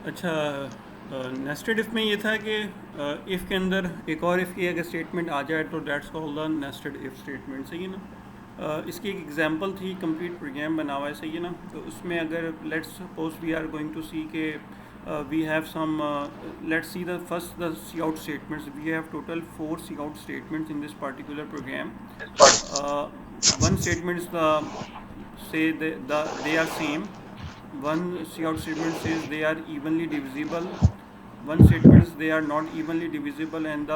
अच्छा, nested if में ये था कि इफ़ के अंदर एक और इफ़ की अगर स्टेटमेंट आ जाए तो that's called the nested if statement, सही है ना। इसकी एक एग्जांपल थी, कंप्लीट प्रोग्राम बना हुआ है, सही है ना। तो उसमें अगर let's suppose we are going to see के we have some, let's see the first the cout statements, we have total 4 cout statements in this particular program. One statement is say they are same. One cout statement says they are evenly divisible. One statement is they are not evenly divisible, and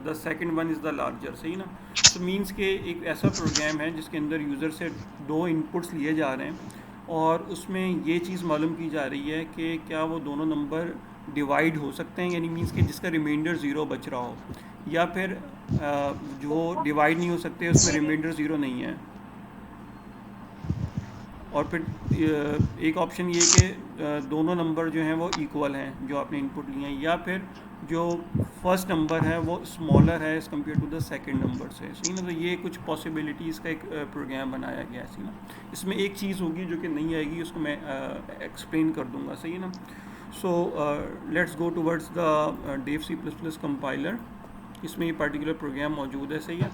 the second one is the larger, सही ना। So means के एक ऐसा programme है जिसके अंदर user से दो इनपुट्स लिए जा रहे हैं और उसमें ये चीज़ मालूम की जा रही है कि क्या वो दोनों नंबर डिवाइड हो सकते हैं, यानी मीन्स कि जिसका रिमाइंडर ज़ीरो बच रहा हो, या फिर जो डिवाइड नहीं हो सकते उसमें रिमाइंडर ज़ीरो नहीं है। और फिर एक ऑप्शन ये कि दोनों नंबर जो हैं वो इक्वल हैं जो आपने इनपुट लिए हैं, या फिर जो फर्स्ट नंबर है वो स्मॉलर है as compared to the second number से, सही ना। तो ये कुछ पॉसिबिलिटीज़ का एक प्रोग्राम बनाया गया है, सही ना। इसमें एक चीज़ होगी जो कि नहीं आएगी, उसको मैं एक्सप्लेन कर दूंगा, सही है ना। So let's go towards the Dev C++ compiler. इसमें ये पर्टिकुलर प्रोग्राम मौजूद है, सही है।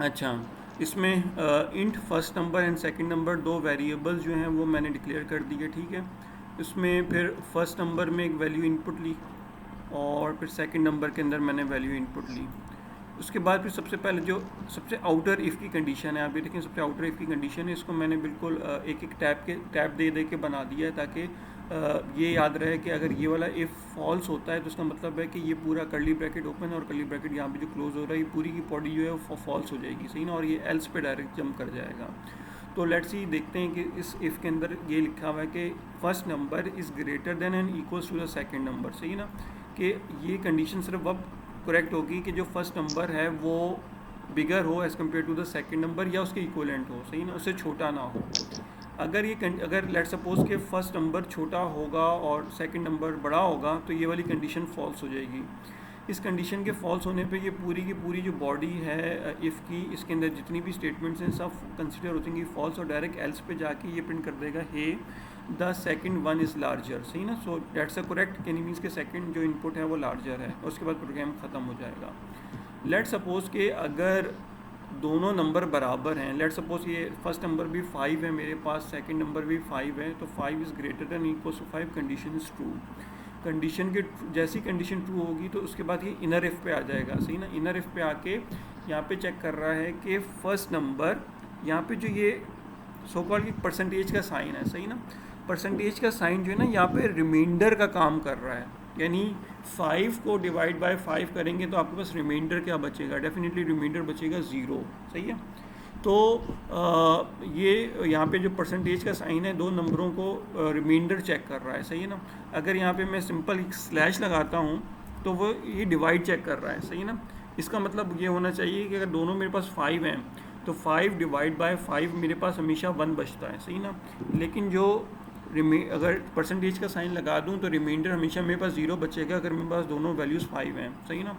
अच्छा, इसमें int first number and second number दो वेरिएबल्स जो हैं वो मैंने डिक्लेयर कर दिए, ठीक है। इसमें फिर फर्स्ट नंबर में एक वैल्यू इनपुट ली और फिर सेकंड नंबर के अंदर मैंने वैल्यू इनपुट ली। उसके बाद फिर सबसे पहले जो सबसे आउटर इफ़ की कंडीशन है, आप ये देखें सबसे आउटर इफ़ की कंडीशन है, इसको मैंने बिल्कुल एक एक टैब दे दे के बना दिया है ताकि ये याद रहे कि अगर ये वाला इफ़ फॉल्स होता है तो उसका मतलब है कि ये पूरा कर्ली ब्रैकेट ओपन है और कर्ली ब्रैकेट यहाँ पे जो क्लोज हो रहा है ये पूरी की बॉडी जो है वो फॉल्स हो जाएगी, सही ना। और ये एल्स पे डायरेक्ट जंप कर जाएगा। तो लेट्स सी देखते हैं कि इस इफ़ के अंदर ये लिखा हुआ है कि first number is greater than and equals to the second number, सही ना। कि ये कंडीशन सिर्फ अब करेक्ट होगी कि जो फर्स्ट नंबर है वो बिगर हो as compared to the second number, या उसके इक्वलेंट हो, सही ना, उससे छोटा ना हो। अगर लेट सपोज के फर्स्ट नंबर छोटा होगा और सेकंड नंबर बड़ा होगा तो ये वाली कंडीशन फॉल्स हो जाएगी। इस कंडीशन के फॉल्स होने पे ये पूरी की पूरी जो बॉडी है इफ़ की, इसके अंदर जितनी भी स्टेटमेंट्स हैं सब कंसिडर हो जाएंगी फॉल्स और डायरेक्ट एल्स पे जाके ये प्रिंट कर देगा hey the second one is larger, सही ना। So that's a correct, can means के सेकंड जो इनपुट है वो लार्जर है और उसके बाद प्रोग्राम ख़त्म हो जाएगा। लेट सपोज के अगर दोनों नंबर बराबर हैं, लेट सपोज ये फर्स्ट नंबर भी 5 है मेरे पास, सेकंड नंबर भी 5 है, तो 5 is greater than equals to 5, condition is true. Condition के जैसी कंडीशन ट्रू होगी तो उसके बाद ये इनर इफ़ पे आ जाएगा, सही ना। इनर इफ़ पे आके यहाँ पे चेक कर रहा है कि फर्स्ट नंबर, यहाँ पे जो ये सो कॉल्ड परसेंटेज का साइन है, सही ना। परसेंटेज का साइन जो है ना यहाँ पे रिमाइंडर का काम कर रहा है, यानी 5 को डिवाइड बाय 5 करेंगे तो आपके पास रिमाइंडर क्या बचेगा, डेफिनेटली रिमाइंडर बचेगा 0, सही है। तो ये यहाँ पे जो परसेंटेज का साइन है दो नंबरों को रिमाइंडर चेक कर रहा है, सही है ना। अगर यहाँ पे मैं सिंपल एक स्लैश लगाता हूँ तो वो ये डिवाइड चेक कर रहा है, सही ना। इसका मतलब ये होना चाहिए कि अगर दोनों मेरे पास 5 हैं तो 5 डिवाइड बाय 5 मेरे पास हमेशा 1 बचता है, सही ना। लेकिन जो अगर परसेंटेज का साइन लगा दूं तो रिमाइंडर हमेशा मेरे पास 0 बचेगा अगर मेरे पास दोनों वैल्यूज़ 5 हैं, सही ना।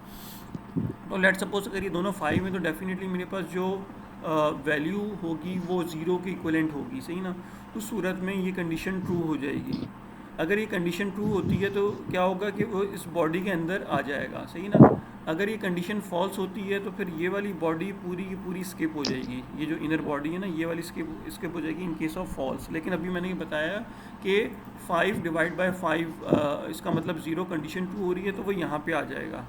तो लेट सपोज अगर ये दोनों 5 हैं तो डेफिनेटली मेरे पास जो वैल्यू होगी वो 0 के इक्वलेंट होगी, सही ना। उस सूरत में ये कंडीशन ट्रू हो जाएगी। अगर ये कंडीशन ट्रू होती है तो क्या होगा कि वो इस बॉडी के अंदर आ जाएगा, सही ना। अगर ये कंडीशन फॉल्स होती है तो फिर ये वाली बॉडी पूरी की पूरी स्किप हो जाएगी, ये जो इनर बॉडी है ना ये वाली स्किप हो जाएगी इन केस ऑफ फॉल्स। लेकिन अभी मैंने ये बताया कि 5 डिवाइड बाय 5 इसका मतलब 0 कंडीशन ट्रू हो रही है तो वो यहाँ पे आ जाएगा।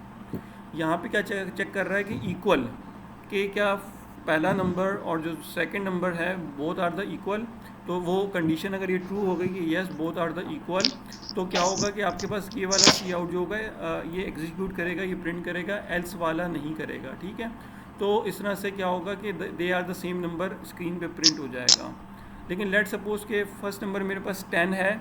यहाँ पे क्या चेक कर रहा है कि इक्वल, कि क्या पहला नंबर और जो सेकंड नंबर है बोथ आर द इक्वल। तो वो कंडीशन अगर ये ट्रू हो गई कि yes both are the equal, तो क्या होगा कि आपके पास ये वाला सी आउट जो होगा ये एग्जीक्यूट करेगा, ये प्रिंट करेगा, एल्स वाला नहीं करेगा, ठीक है। तो इस तरह से क्या होगा कि they are the same number screen पे प्रिंट हो जाएगा। लेकिन लेट सपोज के फर्स्ट नंबर मेरे पास 10 है,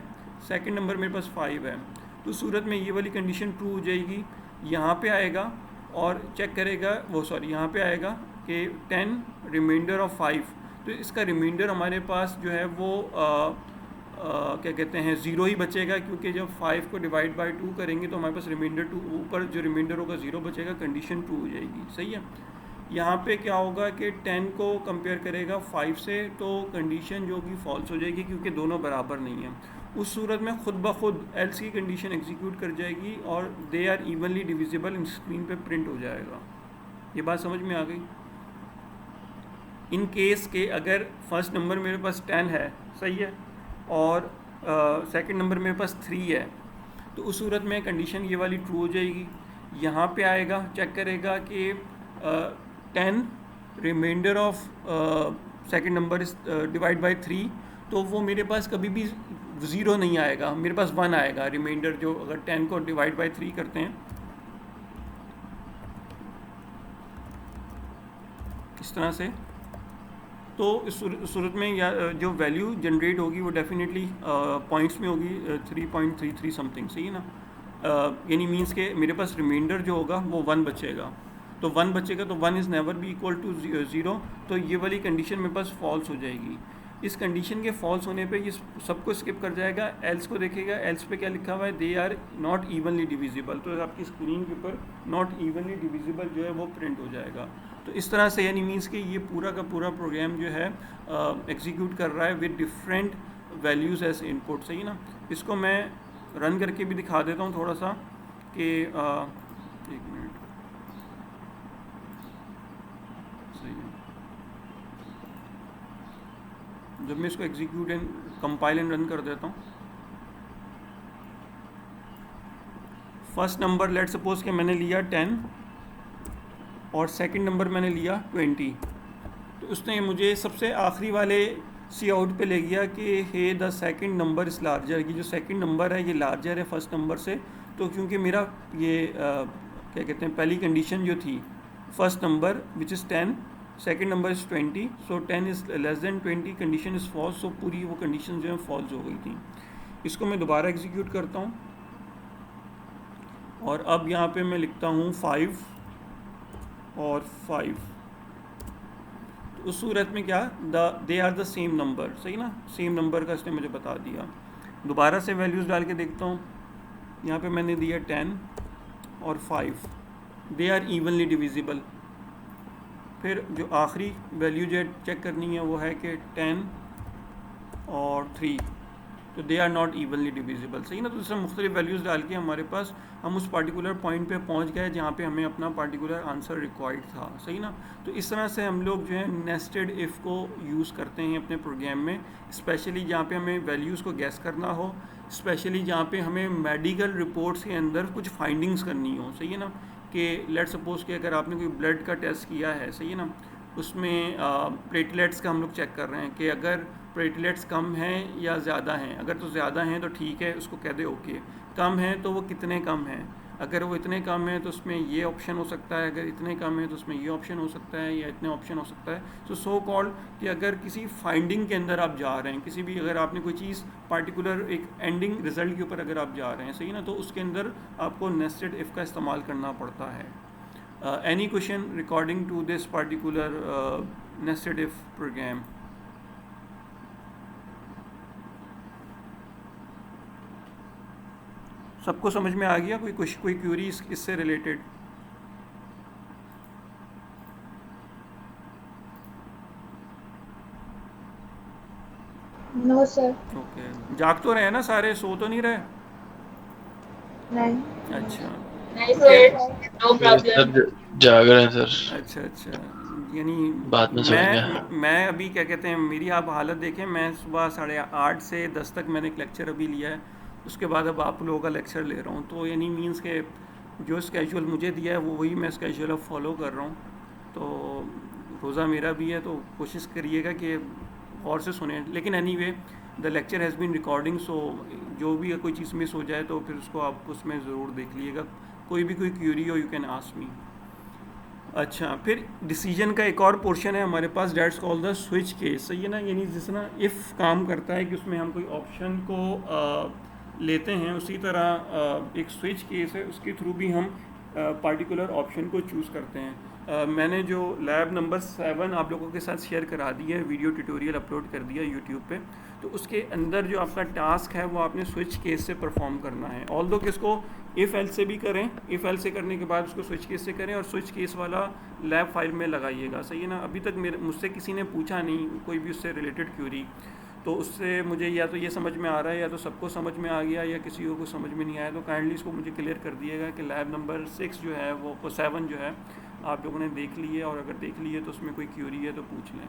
सेकंड नंबर मेरे पास 5 है, तो सूरत में ये वाली कंडीशन ट्रू हो जाएगी। यहाँ पे आएगा और चेक करेगा, वो सॉरी यहाँ पे आएगा कि 10 रिमाइंडर ऑफ 5, तो इसका रिमाइंडर हमारे पास जो है वो क्या कहते हैं 0 ही बचेगा, क्योंकि जब 5 को डिवाइड बाय 2 करेंगे तो हमारे पास रिमाइंडर 2 ऊपर जो रिमाइंडर होगा 0 बचेगा, कंडीशन ट्रू हो जाएगी, सही है। यहाँ पे क्या होगा कि 10 को कंपेयर करेगा 5 से तो कंडीशन जो कि फॉल्स हो जाएगी क्योंकि दोनों बराबर नहीं है। उस सूरत में खुद ब खुद एल्स की कंडीशन एग्जीक्यूट कर जाएगी और they are evenly divisible in screen पे प्रिंट हो जाएगा। ये बात समझ में आ गई? इन केस के अगर फर्स्ट नंबर मेरे पास 10 है, सही है, और सेकंड नंबर मेरे पास 3 है, तो उस सूरत में कंडीशन ये वाली ट्रू हो जाएगी। यहाँ पे आएगा, चेक करेगा कि 10 remainder of second number is divide by 3, तो वो मेरे पास कभी भी ज़ीरो नहीं आएगा, मेरे पास 1 आएगा रिमाइंडर। जो अगर 10 को डिवाइड बाय 3 करते हैं इस तरह से, तो इस सूरत में या जो वैल्यू जनरेट होगी वो डेफिनेटली पॉइंट्स में होगी, 3.33 समथिंग, सही है ना। यानी मींस के मेरे पास रिमाइंडर जो होगा वो 1 बचेगा, तो 1 बचेगा तो 1 is never be equal to 0, तो ये वाली कंडीशन मेरे पास फॉल्स हो जाएगी। इस कंडीशन के फॉल्स होने पे ये सबको स्किप कर जाएगा, एल्स को देखेगा, एल्स पे क्या लिखा हुआ है, they are not evenly divisible, तो आपकी स्क्रीन के ऊपर नॉट इवनली डिविजिबल जो है वो प्रिंट हो जाएगा। तो इस तरह से यानी मीन्स कि ये पूरा का पूरा प्रोग्राम जो है एग्जीक्यूट कर रहा है with different values as input, सही ना। इसको मैं रन करके भी दिखा देता हूँ थोड़ा सा कि एक मिनट, सही है। जब मैं इसको execute and compile and run कर देता हूँ, फर्स्ट नंबर लेट सपोज कि मैंने लिया 10 और सेकंड नंबर मैंने लिया 20, तो उसने मुझे सबसे आखिरी वाले सी आउट पे ले गया कि हे द सेकंड नंबर इस लार्जर, की जो सेकंड नंबर है ये लार्जर है फर्स्ट नंबर से। तो क्योंकि मेरा ये क्या कहते हैं, पहली कंडीशन जो थी first number which is 10, second number is 20, so 10 is less than 20, condition is false, so पूरी वो कंडीशन जो है फॉल्स हो गई थी। इसको मैं दोबारा एग्जीक्यूट करता हूँ और अब यहाँ पे मैं लिखता हूँ 5 और 5, तो उस सूरत में क्या, they are the same number, सही ना, सेम नंबर का इसने मुझे बता दिया। दोबारा से वैल्यूज़ डाल के देखता हूँ, यहाँ पे मैंने दिया 10 और 5, दे आर इवनली डिविजिबल। फिर जो आखिरी वैल्यू जो चेक करनी है वो है कि 10 और 3, तो they are not evenly divisible, सही ना। तो इसमें मुख्तलिफ वैल्यूज़ डाल के हमारे पास हम उस पार्टिकुलर पॉइंट पे पहुंच गए जहाँ पे हमें अपना पार्टिकुलर आंसर रिक्वायर्ड था, सही ना। तो इस तरह से हम लोग जो है नेस्टेड इफ़ को यूज़ करते हैं अपने प्रोग्राम में, स्पेशली जहाँ पे हमें वैल्यूज़ को गैस करना हो, स्पेशली जहाँ पे हमें मेडिकल रिपोर्ट्स के अंदर कुछ फाइंडिंग्स करनी हो, सही है ना। कि लेट सपोज़ कि अगर आपने कोई ब्लड का टेस्ट किया है, सही है ना, उसमें प्लेटलेट्स का हम लोग चेक कर रहे हैं कि अगर प्लेटलेट्स कम हैं या ज़्यादा हैं, अगर तो ज़्यादा हैं तो ठीक है, उसको कह दे ओके, कम है तो वो कितने कम हैं, अगर वो इतने कम है तो उसमें ये ऑप्शन हो सकता है, अगर इतने कम है तो उसमें ये ऑप्शन हो सकता है, या इतने ऑप्शन हो सकता है। तो सो कॉल्ड कि अगर किसी फाइंडिंग के अंदर आप जा रहे हैं, किसी भी अगर आपने कोई चीज़ पार्टिकुलर एक एंडिंग रिजल्ट के ऊपर अगर आप जा रहे हैं, सही ना, तो उसके अंदर आपको नेस्टेड इफ़ का इस्तेमाल करना पड़ता है। Any question regarding to this particular nested if program? सबको समझ में आ गया? कोई क्यूरी इससे रिलेटेड? No sir. ओके, जाग तो रहे ना सारे, सो तो नहीं रहे? नहीं अच्छा नहीं सर, नो प्रॉब्लम। सर जाग रहे हैं सर, अच्छा अच्छा, यानी बाद में सोएंगे। मैं अभी क्या कहते हैं, मेरी आप हालत देखें, मैं सुबह 8:30 से 10 तक मैंने एक लेक्चर अभी लिया है, उसके बाद अब आप लोगों का लेक्चर ले रहा हूँ, तो यानी मीन्स के जो स्केजूल मुझे दिया है वो वही मैं स्केजूल अब फॉलो कर रहा हूँ। तो रोज़ा मेरा भी है, तो कोशिश करिएगा कि और से सुने। लेकिन anyway the lecture has been recording, so जो भी कोई चीज़ मिस हो जाए तो फिर उसको आप उसमें ज़रूर देख लीजिएगा। कोई क्यूरी हो, यू कैन आस्क मी। अच्छा, फिर डिसीजन का एक और पोर्शन है हमारे पास, that's called the switch case, सही है ना। यानी जिस तरह इफ़ काम करता है कि उसमें हम कोई ऑप्शन को लेते हैं, उसी तरह एक स्विच केस है, उसके थ्रू भी हम पार्टिकुलर ऑप्शन को चूज़ करते हैं। मैंने जो लैब नंबर 7 आप लोगों के साथ शेयर करा दी है, वीडियो ट्यूटोरियल अपलोड कर दिया यूट्यूब पे, तो उसके अंदर जो आपका टास्क है वो आपने स्विच केस से परफॉर्म करना है। ऑल्दो कि इसको इफ़ एल से भी करें, इफ़ एल से करने के बाद उसको स्विच केस से करें, और स्विच केस वाला लैब फाइल में लगाइएगा, सही है ना। अभी तक मुझसे किसी ने पूछा नहीं कोई भी उससे रिलेटेड क्यूरी, तो उससे मुझे या तो ये समझ में आ रहा है या तो सबको समझ में आ गया या किसी को समझ में नहीं आया, तो काइंडली इसको मुझे क्लियर कर दिएगा कि लैब नंबर 6 जो है वो 7 जो है आप लोगों ने देख ली है, और अगर देख ली है तो उसमें कोई क्यूरी है तो पूछ लें।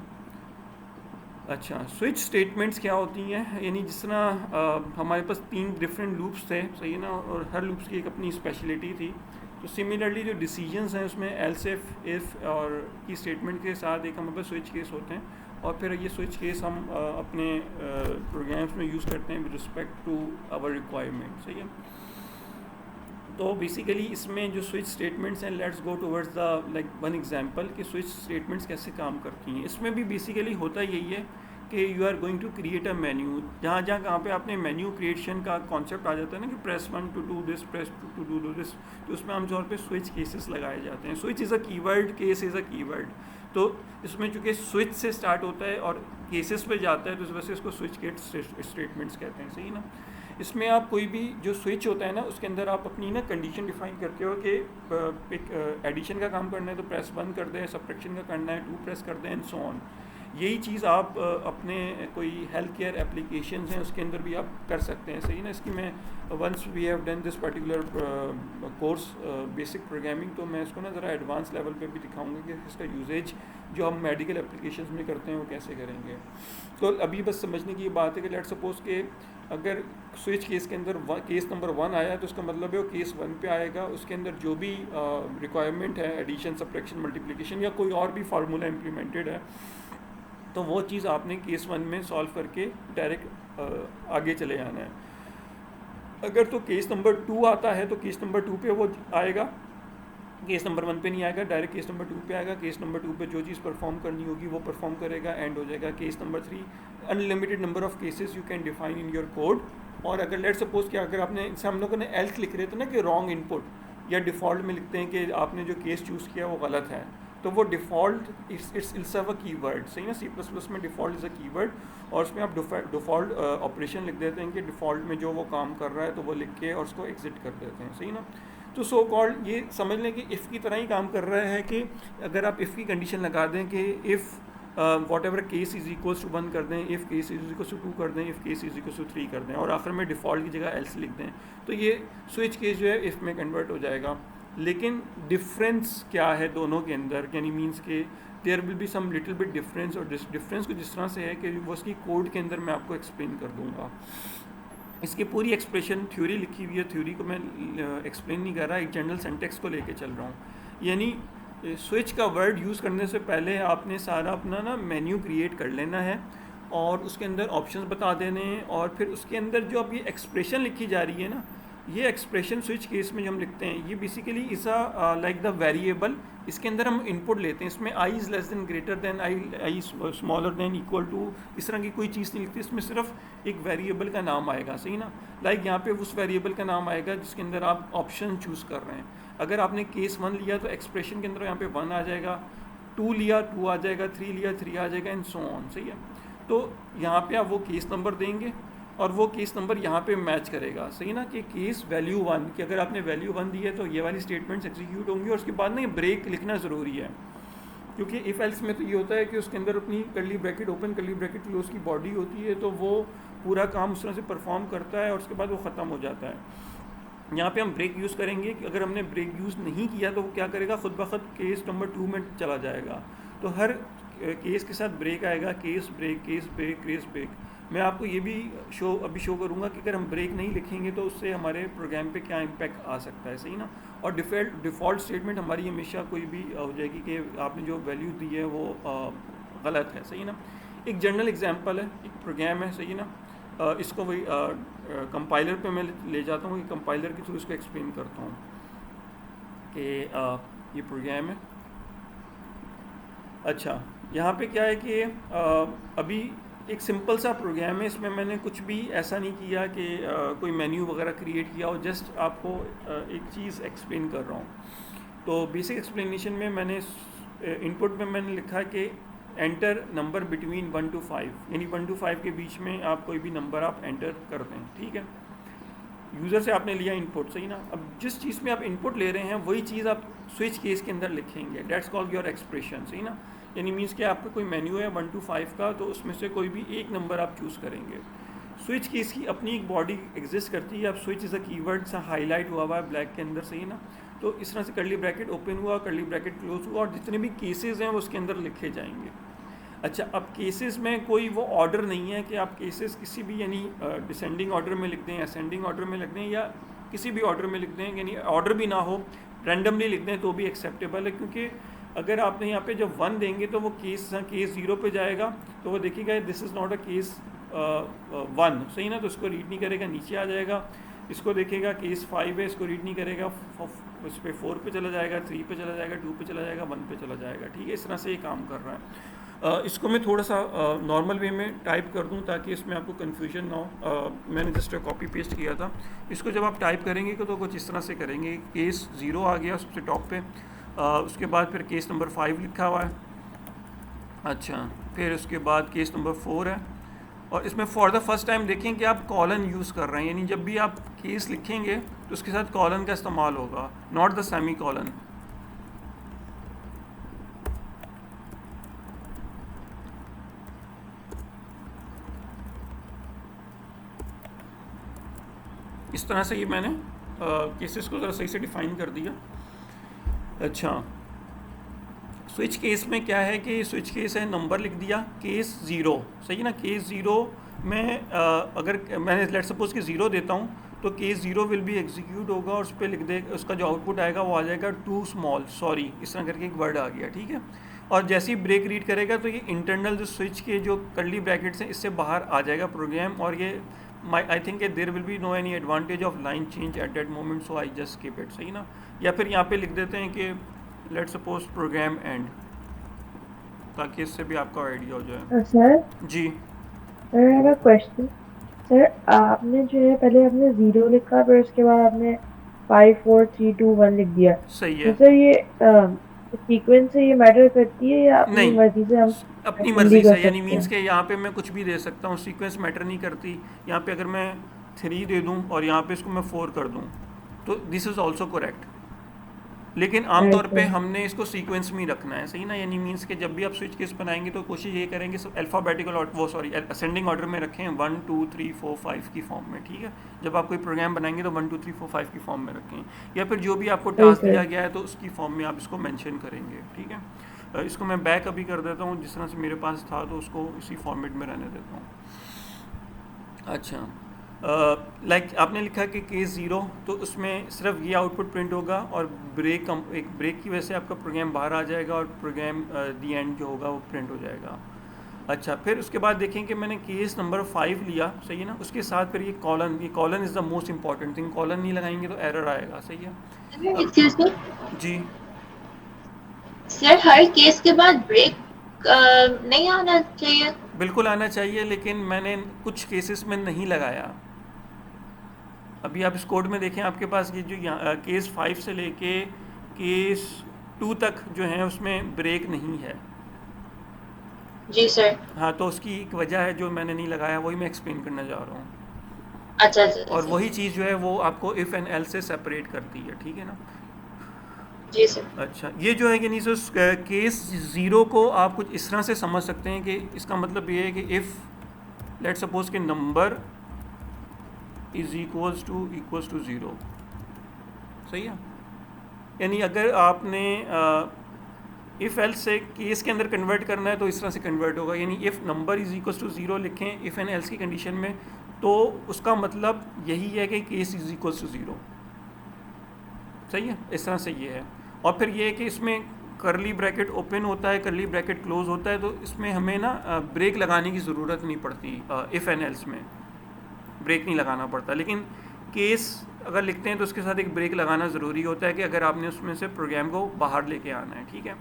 अच्छा, स्विच स्टेटमेंट्स क्या होती हैं, यानी जिस तरह हमारे पास 3 डिफरेंट लूप्स थे, सही है ना, और हर लूप्स की एक अपनी स्पेशलिटी थी। तो सिमिलरली जो डिसीजंस हैं उसमें एल्स इफ और की स्टेटमेंट के साथ एक हमारे पास स्विच केस होते हैं, और फिर ये स्विच केस हम अपने प्रोग्राम्स में यूज़ करते हैं with respect to our requirement, सही है। तो बेसिकली इसमें जो स्विच स्टेटमेंट्स हैं, let's go towards the like one example कि स्विच स्टेटमेंट्स कैसे काम करती हैं। इसमें भी बेसिकली होता यही है कि you are going to create a menu, जहाँ कहाँ पे आपने मेन्यू क्रिएशन का कॉन्सेप्ट आ जाता है ना कि press 1 to do this, press 2 to do this, तो उसमें आमतौर पे स्विच केसेस लगाए जाते हैं। Switch is a keyword, case is a keyword, तो इसमें चूँकि स्विच से स्टार्ट होता है और केसेस पे जाता है तो इस वजह से इसको स्विच केस स्टेटमेंट्स कहते हैं, सही ना। इसमें आप कोई भी जो स्विच होता है ना उसके अंदर आप अपनी ना कंडीशन डिफाइन करते हो कि एक एडिशन का काम करना है तो प्रेस 1 कर दें, सब्ट्रैक्शन का करना है 2 प्रेस कर दें, एंड सो ऑन। यही चीज़ आप अपने कोई हेल्थ केयर एप्लीकेशन हैं उसके अंदर भी आप कर सकते हैं, सही ना। इसकी मैं once we have done this particular course basic programming, तो मैं इसको ना ज़रा एडवांस लेवल पे भी दिखाऊंगा कि इसका यूजेज जो हम मेडिकल एप्लीकेशंस में करते हैं वो कैसे करेंगे। तो अभी बस समझने की ये बात है कि लेट सपोज के अगर स्विच केस के अंदर केस नंबर 1 आया तो उसका मतलब है वो केस 1 पे आएगा, उसके अंदर जो भी रिक्वायरमेंट है एडिशन, सब्ट्रैक्शन, मल्टीप्लिकेशन या कोई और भी फार्मूला इम्प्लीमेंटेड है, तो वो चीज़ आपने केस 1 में सॉल्व करके डायरेक्ट आगे चले जाना है। अगर तो केस नंबर 2 आता है तो केस नंबर 2 पे वो आएगा, केस नंबर 1 पे नहीं आएगा, डायरेक्ट केस नंबर 2 पे आएगा। केस नंबर 2 पे जो चीज़ परफॉर्म करनी होगी वो परफॉर्म करेगा, एंड हो जाएगा। Case number 3, unlimited number of cases you can define in your code. और अगर लेट सपोज कि अगर आपने इनसे हम लोगों ने एल्स लिख रहे थे ना कि रॉन्ग इनपुट, या डिफ़ॉल्ट में लिखते हैं कि आपने जो केस चूज़ किया वो गलत है, तो वो डिफ़ॉल्ट इट्स अ कीवर्ड, सही ना। C++ में डिफ़ॉल्ट इज़ अ कीवर्ड, और उसमें आप डिफ़ॉल्ट ऑपरेशन लिख देते हैं कि डिफ़ॉल्ट में जो वो काम कर रहा है तो वो लिख के और उसको एग्जिट कर देते हैं, सही ना। तो सो कॉल्ड ये समझ लें कि इफ़ की तरह ही काम कर रहा है कि अगर आप इफ़ की कंडीशन लगा दें कि if whatever case is equals to 1 कर दें, if case is equals to 2 कर दें, if case is equals to 3 कर दें, और आखिर में डिफ़ॉल्ट की जगह एल्स लिख दें, तो ये स्विच केस जो है इफ़ में कन्वर्ट हो जाएगा। लेकिन डिफरेंस क्या है दोनों के अंदर, यानी मीन्स के there will be some little bit difference, और डिफरेंस को जिस तरह से है कि वो उसकी कोड के अंदर मैं आपको एक्सप्लेन कर दूँगा। इसकी पूरी एक्सप्रेशन थ्योरी लिखी हुई है, थ्योरी को मैं एक्सप्लेन नहीं कर रहा, एक जनरल सेंटेक्स को लेके चल रहा हूँ। यानी स्विच का वर्ड यूज़ करने से पहले आपने सारा अपना ना मेन्यू क्रिएट कर लेना है, और उसके अंदर ऑप्शंस बता देने हैं, और फिर उसके अंदर जो अब ये एक्सप्रेशन लिखी जा रही है ना, ये एक्सप्रेशन स्विच केस में जो हम लिखते हैं ये basically is a like the variable. इसके अंदर हम इनपुट लेते हैं, इसमें I is less than, greater than, I smaller than, equal to, इस तरह की कोई चीज़ नहीं लिखती। इसमें सिर्फ एक वेरिएबल का नाम आएगा, सही ना। लाइक यहाँ पे उस वेरिएबल का नाम आएगा जिसके अंदर आप ऑप्शन चूज़ कर रहे हैं। अगर आपने केस 1 लिया तो एक्सप्रेशन के अंदर यहाँ पे 1 आ जाएगा, 2 लिया 2 आ जाएगा, 3 लिया 3 आ जाएगा, एंड सो ऑन, सही है। तो यहाँ पे आप वो केस नंबर देंगे और वो केस नंबर यहाँ पे मैच करेगा, सही ना, कि केस वैल्यू 1 कि अगर आपने वैल्यू 1 दी है तो ये वाली स्टेटमेंट्स एग्जीक्यूट होंगी, और उसके बाद ना ये ब्रेक लिखना ज़रूरी है, क्योंकि इफ़ एल्स में तो ये होता है कि उसके अंदर अपनी curly bracket open, curly bracket close की बॉडी होती है, तो वो पूरा काम उस तरह से परफॉर्म करता है और उसके बाद वो ख़त्म हो जाता है। यहाँ पे हम ब्रेक यूज़ करेंगे कि अगर हमने ब्रेक यूज़ नहीं किया तो वो क्या करेगा, खुद ब खुद केस नंबर 2 में चला जाएगा। तो हर केस के साथ ब्रेक आएगा, case break, case break, case break. मैं आपको ये भी अभी शो करूँगा कि अगर हम ब्रेक नहीं लिखेंगे तो उससे हमारे प्रोग्राम पे क्या इम्पैक्ट आ सकता है, सही ना। और डिफ़ॉल्ट स्टेटमेंट हमारी हमेशा कोई भी हो जाएगी कि आपने जो वैल्यू दी है वो गलत है, सही ना। एक जनरल एग्जांपल है, एक प्रोग्राम है, सही ना। इसको वही कंपाइलर पे मैं ले जाता हूँ कि कंपाइलर के थ्रू इसको एक्सप्लेन करता हूँ कि ये प्रोग्राम है। अच्छा, यहाँ पे क्या है कि अभी एक सिंपल सा प्रोग्राम है, इसमें मैंने कुछ भी ऐसा नहीं किया कि कोई मेन्यू वगैरह क्रिएट किया हो, जस्ट आपको एक चीज़ एक्सप्लेन कर रहा हूँ। तो बेसिक एक्सप्लेनेशन में मैंने इनपुट में मैंने लिखा कि एंटर नंबर बिटवीन 1 to 5, यानी 1 to 5 के बीच में आप कोई भी नंबर आप एंटर कर दें, ठीक है। यूज़र से आपने लिया इनपुट, सही ना। अब जिस चीज़ में आप इनपुट ले रहे हैं वही चीज़ आप स्विच केस के अंदर लिखेंगे, डेट्स कॉल्ड योर एक्सप्रेशन, सही ना। यानी मीन्स कि आपका कोई मेन्यू है 1 to 5 का, तो उसमें से कोई भी एक नंबर आप चूज़ करेंगे। स्विच की इसकी अपनी एक बॉडी एग्जिस्ट करती है। अब स्विच इज़ अ कीवर्ड सा हाईलाइट हुआ हुआ है ब्लैक के अंदर, सही ना। तो इस तरह से कर्ली ब्रैकेट ओपन हुआ, कर्ली ब्रैकेट क्लोज हुआ, और जितने भी केसेस हैं वो उसके अंदर लिखे जाएंगे। अच्छा, अब केसेस में कोई वो ऑर्डर नहीं है कि आप केसेस किसी भी यानी डिसेंडिंग ऑर्डर में लिख दें, असेंडिंग ऑर्डर में लिख दें, या किसी भी ऑर्डर में लिख दें, यानी ऑर्डर भी ना हो, रैंडमली लिख दें तो भी एक्सेप्टेबल है। क्योंकि अगर आपने यहाँ पे जब 1 देंगे तो वो केस 0 पे जाएगा, तो वो देखिएगा this is not a case 1, सही ना, तो इसको रीड नहीं करेगा, नीचे आ जाएगा। इसको देखेगा केस 5 है, इसको रीड नहीं करेगा, उस पर 4 पे चला जाएगा, 3 पे चला जाएगा, 2 पे चला जाएगा, 1 पे चला जाएगा, ठीक है। इस तरह से ये काम कर रहा है। इसको मैं थोड़ा सा नॉर्मल वे में टाइप कर दूं ताकि इसमें आपको कन्फ्यूजन ना हो। मैंने जस्ट कॉपी पेस्ट किया था। इसको जब आप टाइप करेंगे तो कुछ इस तरह से करेंगे, केस 0 आ गया सबसे टॉप पे, उसके बाद फिर केस नंबर 5 लिखा हुआ है। अच्छा, फिर उसके बाद केस नंबर 4 है, और इसमें फॉर द फर्स्ट टाइम देखें कि आप कॉलन यूज़ कर रहे हैं, यानी जब भी आप केस लिखेंगे तो उसके साथ कॉलन का इस्तेमाल होगा, नॉट द सेमी कॉलन। इस तरह से ये मैंने केसेस को ज़रा सही से डिफाइन कर दिया। अच्छा, स्विच केस में क्या है कि स्विच केस है, नंबर लिख दिया, केस 0, सही है ना। केस 0 में अगर मैंने लेट सपोज कि 0 देता हूँ तो केस 0 विल बी एग्जीक्यूट होगा, और उस पर लिख दे, उसका जो आउटपुट आएगा वो आ जाएगा टू स्मॉल, सॉरी, इस तरह करके एक वर्ड आ गया, ठीक है। और जैसे ही ब्रेक रीड करेगा तो ये इंटरनल जो स्विच के जो कर्ली ब्रैकेट्स हैं इससे बाहर आ जाएगा प्रोग्राम, और ये I think there will be no any advantage of line change at that moment, so I just skip it, सही ना। या फिर यहाँ पे लिख देते हैं कि लेट सपोज प्रोग्राम एंड, ताकि इससे भी आपका आइडिया हो जाए। Sir ji I have a question. Sir आपने जो है पहले आपने 0 लिखा, फिर उसके बाद आपने 5 4 3 2 1 लिख दिया, सही तो है। सर ये सीक्वेंस से ये मैटर करती है या अपनी नहीं, मर्जी से हम अपनी ऐसे मर्जी भी कर से, यानी सकते मीन्स हैं? के यहाँ पे मैं कुछ भी दे सकता हूँ, सीक्वेंस मैटर नहीं करती। यहाँ पे अगर मैं 3 दे दूँ और यहाँ पे इसको मैं 4 कर दूँ तो दिस इज़ ऑल्सो करेक्ट, लेकिन आमतौर पे अच्छा। हमने इसको सीक्वेंस में ही रखना है, सही ना। यानी मीन्स के जब भी आप स्विच केस बनाएंगे तो कोशिश ये करेंगे सब अल्फ़ाबेटिकल असेंडिंग ऑर्डर में रखें, 1 2 3 4 5 की फॉर्म में, ठीक है। जब आप कोई प्रोग्राम बनाएंगे तो 1 2 3 4 5 की फॉर्म में रखें, या फिर जो भी आपको सही टास्क सर। दिया गया है तो उसकी फॉर्म में आप इसको मेंशन करेंगे, ठीक है। इसको मैं बैक अभी कर देता हूँ, जिस तरह से मेरे पास था तो उसको इसी फॉर्मेट में रहने देता हूँ। अच्छा, लाइक आपने लिखा कि केस 0, तो उसमें सिर्फ ये आउटपुट प्रिंट होगा, और एक ब्रेक की वजह से आपका प्रोग्राम बाहर आ जाएगा, और प्रोग्राम दी एंड जो होगा वो प्रिंट हो जाएगा। अच्छा, फिर उसके बाद देखें कि मैंने केस नंबर 5 लिया, सही है ना। उसके साथ फिर ये colon is the most important thing, colon नहीं लगाएंगे तो एरर आएगा, सही है। एक्सक्यूज मी जी सर, हर केस के बाद ब्रेक नहीं आना चाहिए? बिल्कुल आना चाहिए, लेकिन मैंने कुछ केसेस में नहीं लगाया। अभी आप इस कोड में देखें, आपके पास ये जो केस 5 से लेके केस 2 तक जो है उसमें ब्रेक नहीं है। जी सर। हाँ, तो उसकी एक वजह है जो मैंने नहीं लगाया, वही मैं एक्सप्लेन करने जा रहा हूँ। अच्छा अच्छा और अच्छा। वही चीज़ जो है वो आपको इफ़ एंड एल से सेपरेट करती है, ठीक है ना। जी सर। अच्छा, ये जो है कि नहीं सर, केस 0 को आप कुछ इस तरह से समझ सकते हैं कि इसका मतलब ये है कि इफ़ लेट सपोज के नंबर इज़ इक्वल्स टू 0, सही है। यानी अगर आपने इफ़ एल्स से केस के अंदर कन्वर्ट करना है तो इस तरह से कन्वर्ट होगा, यानी if number is equals to 0 लिखें इफ़ एंड एल्स की कंडीशन में, तो उसका मतलब यही है कि केस इज़ इक्वल्स टू 0, सही है। इस तरह से ये है। और फिर ये है कि इसमें करली ब्रैकेट ओपन होता है, करली ब्रैकेट क्लोज होता है, तो इसमें हमें ना ब्रेक लगाने की ज़रूरत नहीं पड़ती। इफ़ एंड एल्स में ब्रेक नहीं लगाना पड़ता, लेकिन केस अगर लिखते हैं तो उसके साथ एक ब्रेक लगाना ज़रूरी होता है कि अगर आपने उसमें से प्रोग्राम को बाहर लेके आना है, ठीक है।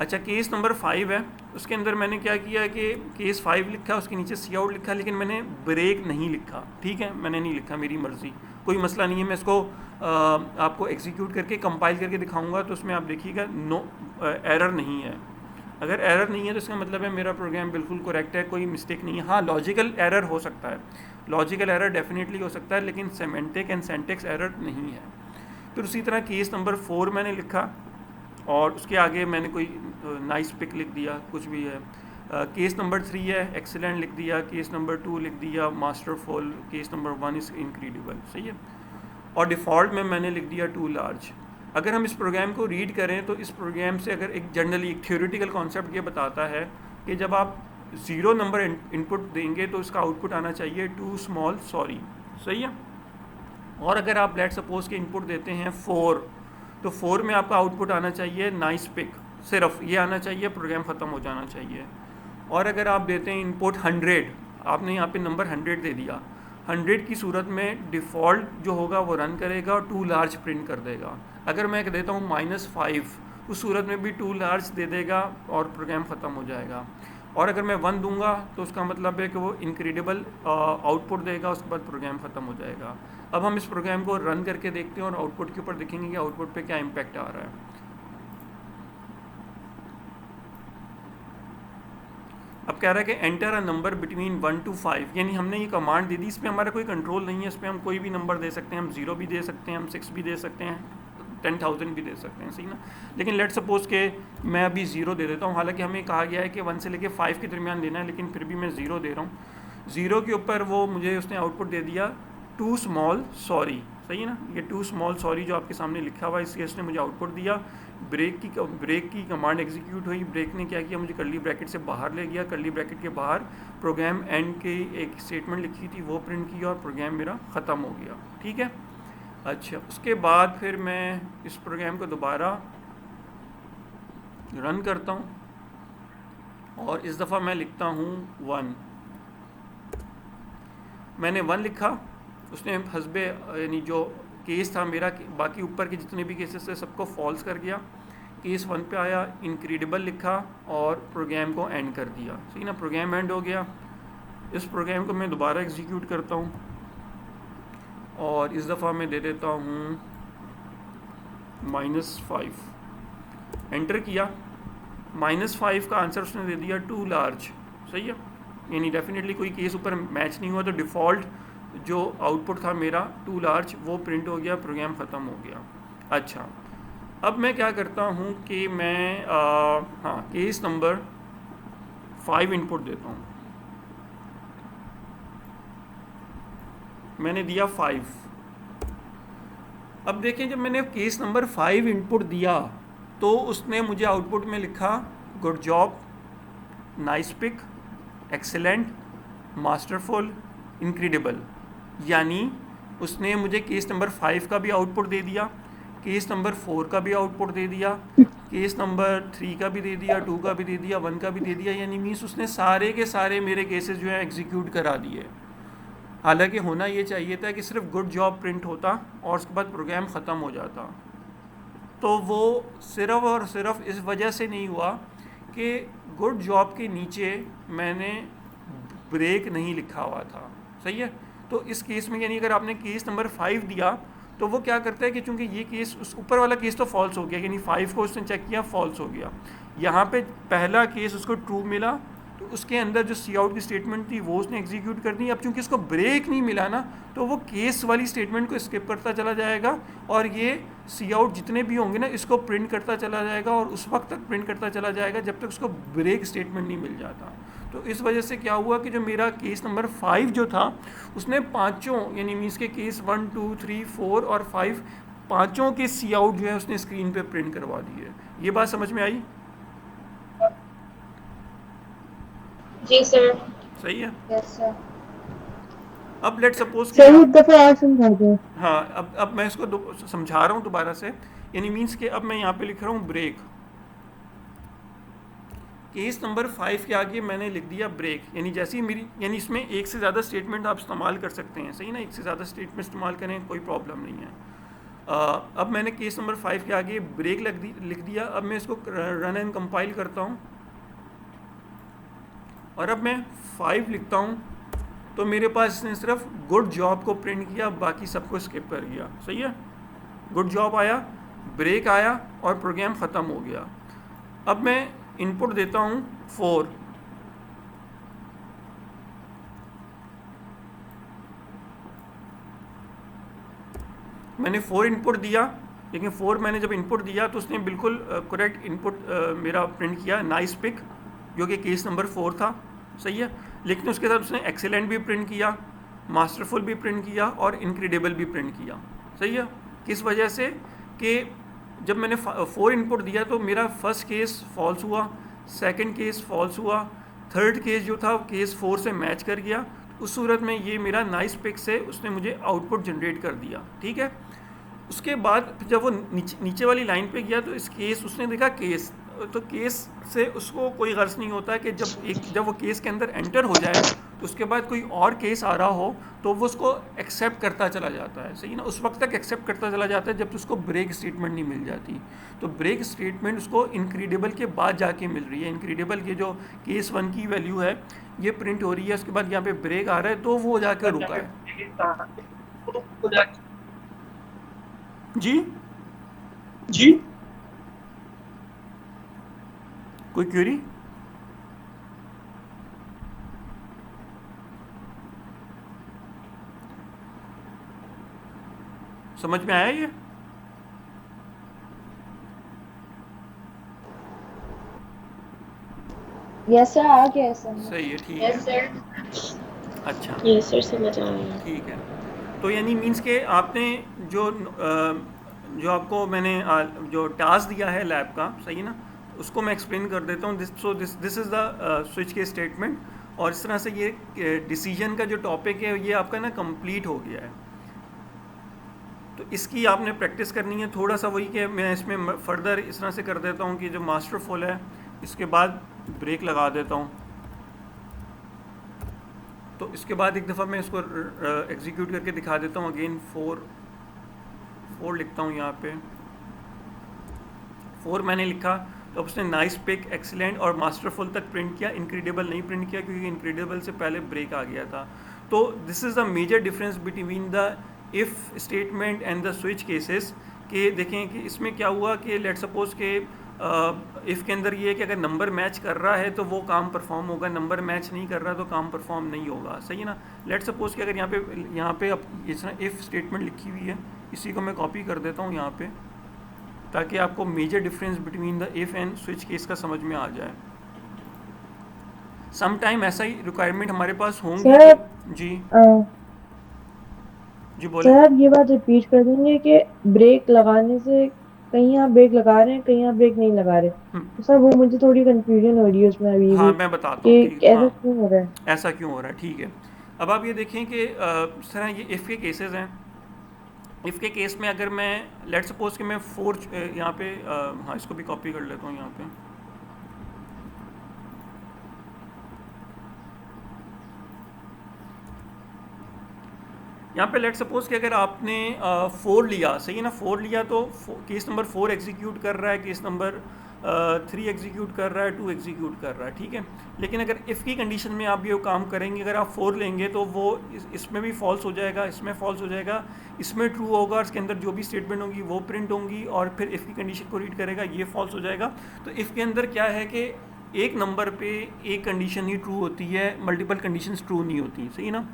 अच्छा, केस नंबर 5 है, उसके अंदर मैंने क्या किया कि केस 5 लिखा, उसके नीचे सी आउट लिखा, लेकिन मैंने ब्रेक नहीं लिखा, ठीक है। मैंने नहीं लिखा, मेरी मर्ज़ी, कोई मसला नहीं है। मैं इसको आपको एग्जीक्यूट करके कंपाइल करके दिखाऊंगा, तो उसमें आप देखिएगा नो एरर नहीं है। अगर एरर नहीं है तो इसका मतलब है मेरा प्रोग्राम बिल्कुल करेक्ट है, कोई मिस्टेक नहीं है। हाँ, लॉजिकल एरर हो सकता है, लॉजिकल एरर डेफिनेटली हो सकता है, लेकिन सेमेंटिक एंड सेंटेक्स एरर नहीं है। फिर उसी तरह केस नंबर 4 मैंने लिखा, और उसके आगे मैंने कोई नाइस पिक लिख दिया, कुछ भी है। केस नंबर 3 है, एक्सीलेंट लिख दिया। केस नंबर 2 लिख दिया, masterful. Case number 1 is incredible, सही है। और डिफ़ॉल्ट में मैंने लिख दिया टू लार्ज। अगर हम इस प्रोग्राम को रीड करें तो इस प्रोग्राम से अगर एक जनरली एक थ्योरेटिकल कॉन्सेप्ट ये बताता है कि जब आप 0 नंबर इनपुट देंगे तो इसका आउटपुट आना चाहिए टू स्मॉल सॉरी, सही है। और अगर आप लेट सपोज के इनपुट देते हैं 4, तो 4 में आपका आउटपुट आना चाहिए नाइस पिक, सिर्फ ये आना चाहिए, प्रोग्राम ख़त्म हो जाना चाहिए। और अगर आप देते हैं इनपुट 100, आपने यहाँ पे नंबर 100 दे दिया, 100 की सूरत में डिफ़ॉल्ट जो होगा वो रन करेगा और टू लार्ज प्रिंट कर देगा। अगर मैं देता हूँ -5, उस सूरत में भी टू लार्ज दे देगा और प्रोग्राम ख़त्म हो जाएगा। और अगर मैं 1 दूंगा तो उसका मतलब है कि वो इनक्रेडिबल आउटपुट देगा, उसके बाद प्रोग्राम ख़त्म हो जाएगा। अब हम इस प्रोग्राम को रन करके देखते हैं और आउटपुट के ऊपर देखेंगे कि आउटपुट पे क्या इम्पैक्ट आ रहा है। अब कह रहा है कि enter a number between 1 to 5, यानी हमने ये कमांड दे दी, इस पर हमारा कोई कंट्रोल नहीं है, इस पर हम कोई भी नंबर दे सकते हैं, हम 0 भी दे सकते हैं, हम 6 भी दे सकते हैं, 10,000 भी दे सकते हैं, सही ना। लेकिन लेट सपोज के मैं अभी 0 दे देता हूँ, हालांकि हमें कहा गया है कि 1 से लेके 5 के दरमियान देना है, लेकिन फिर भी मैं 0 दे रहा हूँ। 0 के ऊपर वो मुझे उसने आउटपुट दे दिया टू स्मॉल सॉरी, सही है ना। ये टू स्मॉल सॉरी जो आपके सामने लिखा हुआ है, इसके उसने मुझे आउटपुट दिया। ब्रेक की कमांड एग्जीक्यूट हुई। ब्रेक ने क्या किया, मुझे कर्ली ब्रैकेट से बाहर ले गया, कर्ली ब्रैकेट के बाहर प्रोग्राम एंड के एक स्टेटमेंट लिखी थी वो प्रिंट की और प्रोग्राम मेरा ख़त्म हो गया, ठीक है। अच्छा, उसके बाद फिर मैं इस प्रोग्राम को दोबारा रन करता हूँ और इस दफ़ा मैं लिखता हूँ 1। मैंने 1 लिखा, उसने हस्बे यानी जो केस था मेरा, बाकी ऊपर के जितने भी केसेस थे सबको फॉल्स कर गया। केस 1 पे आया, इनक्रेडिबल लिखा और प्रोग्राम को एंड कर दिया, सही ना। प्रोग्राम एंड हो गया। इस प्रोग्राम को मैं दोबारा एग्जीक्यूट करता हूँ और इस दफ़ा मैं दे देता हूँ -5। एंटर किया, -5 का आंसर उसने दे दिया टू लार्ज, सही है। यानी डेफिनेटली कोई केस ऊपर मैच नहीं हुआ, तो डिफ़ॉल्ट जो आउटपुट था मेरा टू लार्ज वो प्रिंट हो गया, प्रोग्राम ख़त्म हो गया। अच्छा, अब मैं क्या करता हूँ कि मैं हाँ केस नंबर 5 इनपुट देता हूँ। मैंने दिया 5। अब देखें, जब मैंने केस नंबर 5 इनपुट दिया तो उसने मुझे आउटपुट में लिखा good job, nice pick, excellent, masterful, incredible. यानी उसने मुझे केस नंबर 5 का भी आउटपुट दे दिया, केस नंबर 4 का भी आउटपुट दे दिया, केस नंबर 3 का भी दे दिया, 2 का भी दे दिया, 1 का भी दे दिया। यानी मीन्स उसने सारे के सारे मेरे केसेस जो हैं एग्जीक्यूट करा दिए। हालांकि होना ये चाहिए था कि सिर्फ गुड जॉब प्रिंट होता और उसके बाद प्रोग्राम ख़त्म हो जाता। तो वो सिर्फ और सिर्फ इस वजह से नहीं हुआ कि गुड जॉब के नीचे मैंने ब्रेक नहीं लिखा हुआ था, सही है। तो इस केस में यानी अगर आपने केस नंबर 5 दिया तो वो क्या करता है कि चूंकि ये केस उस ऊपर वाला केस तो फॉल्स हो गया, यानी 5 को उसने चेक किया, फॉल्स हो गया। यहाँ पे पहला केस उसको ट्रू मिला, तो उसके अंदर जो सी आउट की स्टेटमेंट थी वो उसने एग्जीक्यूट कर दी। अब चूंकि उसको ब्रेक नहीं मिला ना, तो वो केस वाली स्टेटमेंट को स्किप करता चला जाएगा और ये सी आउट जितने भी होंगे ना इसको प्रिंट करता चला जाएगा और उस वक्त तक प्रिंट करता चला जाएगा जब तक उसको ब्रेक स्टेटमेंट नहीं मिल जाता। तो इस वजह से क्या हुआ कि जो मेरा केस नंबर 5 जो था उसने पाँचों यानी मीन्स के केस 1, 2, 3, 4 और 5 पाँचों के सी आउट जो है उसने स्क्रीन पे प्रिंट करवा दिए। ये बात समझ में आई? जी सर। सही है। Yes sir. अब लेट सपोज सर एक दफा और समझा दो। हाँ, अब मैं इसको समझा रहा हूँ दोबारा से। यानी मीन्स के अब मैं यहाँ पे लिख रहा हूँ ब्रेक। केस नंबर 5 के आगे मैंने लिख दिया ब्रेक, यानी जैसे ही मेरी यानी इसमें एक से ज़्यादा स्टेटमेंट आप इस्तेमाल कर सकते हैं, सही ना। एक से ज़्यादा स्टेटमेंट इस्तेमाल करें, कोई प्रॉब्लम नहीं है। अब मैंने केस नंबर 5 के आगे ब्रेक लिख दिया। अब मैं इसको रन एंड कंपाइल करता हूँ और अब मैं 5 लिखता हूँ तो मेरे पास इसने सिर्फ गुड जॉब को प्रिंट किया, बाकी सबको स्किप कर गया, सही है। गुड जॉब आया, ब्रेक आया और प्रोग्राम ख़त्म हो गया। अब मैं इनपुट देता हूँ 4। मैंने 4 इनपुट दिया, लेकिन 4 मैंने जब इनपुट दिया तो उसने बिल्कुल करेक्ट इनपुट मेरा प्रिंट किया, नाइस पिक, जो कि केस नंबर 4 था, सही है। लेकिन उसके साथ उसने एक्सीलेंट भी प्रिंट किया, मास्टरफुल भी प्रिंट किया और इनक्रेडिबल भी प्रिंट किया, सही है। किस वजह से कि जब मैंने 4 इनपुट दिया तो मेरा फर्स्ट केस फॉल्स हुआ, सेकंड केस फॉल्स हुआ, थर्ड केस जो था केस 4 से मैच कर गया। उस सूरत में ये मेरा नाइस पिक से उसने मुझे आउटपुट जनरेट कर दिया, ठीक है। उसके बाद जब वो नीचे वाली लाइन पे गया तो इस केस उसने देखा केस, तो केस से उसको कोई गर्ज नहीं होता कि जब वो केस के अंदर एंटर हो जाए तो उसके बाद कोई और केस आ रहा हो तो वो उसको एक्सेप्ट करता चला जाता है, सही ना। उस वक्त तक एक्सेप्ट करता चला जाता है जब तो उसको ब्रेक स्टेटमेंट नहीं मिल जाती। तो ब्रेक स्टेटमेंट उसको इनक्रेडिबल के बाद जाके मिल रही है। इनक्रेडिबल के जो केस 1 की वैल्यू है ये प्रिंट हो रही है, उसके बाद यहाँ पे ब्रेक आ रहा है तो वो जाकर रुका है। जी जी कोई क्वेरी? समझ में आया ये? यस सर, आ गया है समझ। सही है, ठीक यस है, सर। अच्छा, यस सर, समझ आ गया। ठीक है। तो यानी मीन्स के आपने जो आपको मैंने जो टास्क दिया है लैब का, सही है ना, उसको मैं एक्सप्लेन कर देता हूँ। दिस इज़ द स्विच के स्टेटमेंट, और इस तरह से ये डिसीजन का जो टॉपिक है ये आपका ना कंप्लीट हो गया है। तो इसकी आपने प्रैक्टिस करनी है थोड़ा सा, वही कि मैं इसमें फर्दर इस तरह से कर देता हूँ कि जो मास्टरफुल है इसके बाद ब्रेक लगा देता हूँ। तो इसके बाद एक दफ़ा मैं इसको एग्जीक्यूट करके दिखा देता हूँ। अगेन 4 लिखता हूँ यहाँ पे, 4 मैंने लिखा तो अब उसने नाइस पिक, एक्सीलेंट और मास्टरफुल तक प्रिंट किया, इनक्रेडिबल नहीं प्रिंट किया क्योंकि इनक्रेडिबल से पहले ब्रेक आ गया था। तो this is the major difference between the if statement and the switch cases. कि देखें कि इसमें क्या हुआ कि लेट सपोज के इफ़ के अंदर ये है कि अगर नंबर मैच कर रहा है तो वो काम परफॉर्म होगा, नंबर मैच नहीं कर रहा तो काम परफॉर्म नहीं होगा, सही है ना। लेट सपोज कि अगर यहाँ पे अब इस तरह इफ़ स्टेटमेंट लिखी हुई है, इसी को मैं कॉपी कर देता हूँ यहाँ पे, ताकि आपको major difference between the if and switch case का समझ में आ जाए। सम टाइम ऐसा ही रिक्वायरमेंट हमारे पास होंगे। जी जी बोले। सर आप ये बात रिपीट कर देंगे कि ब्रेक लगाने से कहीं आप ब्रेक लगा रहे हैं, कहीं आप ब्रेक नहीं लगा रहे। तो सर वो मुझे थोड़ी कंफ्यूजन हो रही है उसमें अभी हाँ भी मैं बताता कि हूँ कि ऐसा हाँ क्यों हो रहा है। ऐसा क्यों हो रहा है, ठीक है। अब आप ये देखें कि इस तरह ये इफ़ के केसेस हैं। इफ़ के केस में अगर मैं लेट सपोज कि मैं 4 यहाँ पे हाँ इसको भी कॉपी कर लेता हूँ यहाँ पे। यहाँ पे लेट सपोज कि अगर आपने 4 लिया, सही है ना, 4 लिया तो केस नंबर 4 एग्जीक्यूट कर रहा है, केस नंबर 3 एग्जीक्यूट कर रहा है, 2 एग्जीक्यूट कर रहा है, ठीक है। लेकिन अगर इफ़ की कंडीशन में आप ये काम करेंगे, अगर आप 4 लेंगे तो वो इसमें भी फॉल्स हो जाएगा, इसमें फॉल्स हो जाएगा, इसमें ट्रू होगा, इसके अंदर जो भी स्टेटमेंट होंगी वो प्रिंट होंगी, और फिर इफ़ की कंडीशन को रीड करेगा, ये फॉल्स हो जाएगा। तो इफ़ के अंदर क्या है कि एक नंबर पे एक कंडीशन ही ट्रू होती है, मल्टीपल कंडीशंस ट्रू नहीं होती, सही ना।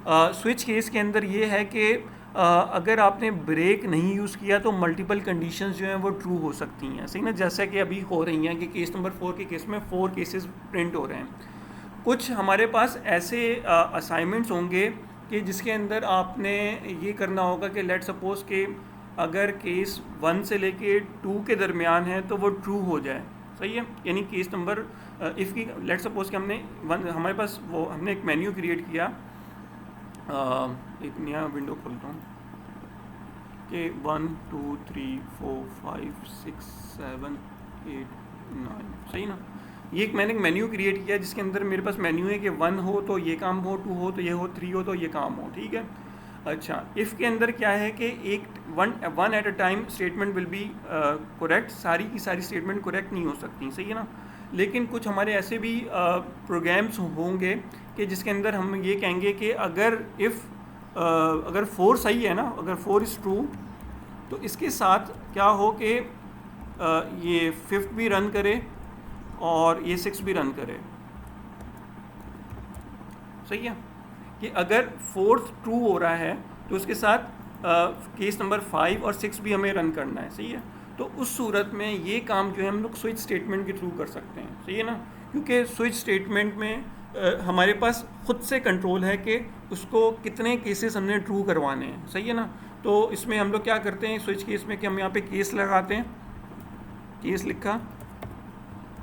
स्विच केस के अंदर ये है कि अगर आपने ब्रेक नहीं यूज़ किया तो मल्टीपल कंडीशंस जो हैं वो ट्रू हो सकती हैं, सही ना। जैसा कि अभी हो रही हैं कि केस नंबर 4 के केस में 4 केसेस प्रिंट हो रहे हैं। कुछ हमारे पास ऐसे असाइनमेंट्स होंगे कि जिसके अंदर आपने ये करना होगा कि लेट सपोज के अगर केस 1 से लेके 2 के दरमियान है तो वो ट्रू हो जाए, सही है। यानी केस नंबर इफ़ की लेट सपोज कि हमारे पास वो हमने एक मेन्यू क्रिएट किया, एक नया विंडो खोलता हूँ कि 1 2 3 4 5 6 7 8 9, सही ना। ये एक मैंने एक मेन्यू क्रिएट किया जिसके अंदर मेरे पास मेन्यू है कि 1 हो तो ये काम हो, 2 हो तो ये हो, 3 हो तो ये काम हो, ठीक है। अच्छा, इफ़ के अंदर क्या है कि एक one at a time statement will be correct, सारी की सारी स्टेटमेंट करेक्ट नहीं हो सकती, सही है ना। लेकिन कुछ हमारे ऐसे भी प्रोग्राम्स होंगे कि जिसके अंदर हम ये कहेंगे कि अगर 4 सही है ना, अगर 4 इज़ ट्रू तो इसके साथ क्या हो कि ये 5th भी रन करे और ये 6 भी रन करे, सही है। कि अगर 4th ट्रू हो रहा है तो उसके साथ केस नंबर 5 और 6 भी हमें रन करना है, सही है। तो उस सूरत में ये काम जो है हम लोग स्विच स्टेटमेंट के थ्रू कर सकते हैं, सही है ना, क्योंकि स्विच स्टेटमेंट में हमारे पास खुद से कंट्रोल है कि उसको कितने केसेस हमने ट्रू करवाने हैं, सही है ना। तो इसमें हम लोग क्या करते हैं स्विच केस में कि हम यहाँ पे केस लगाते हैं, केस लिखा,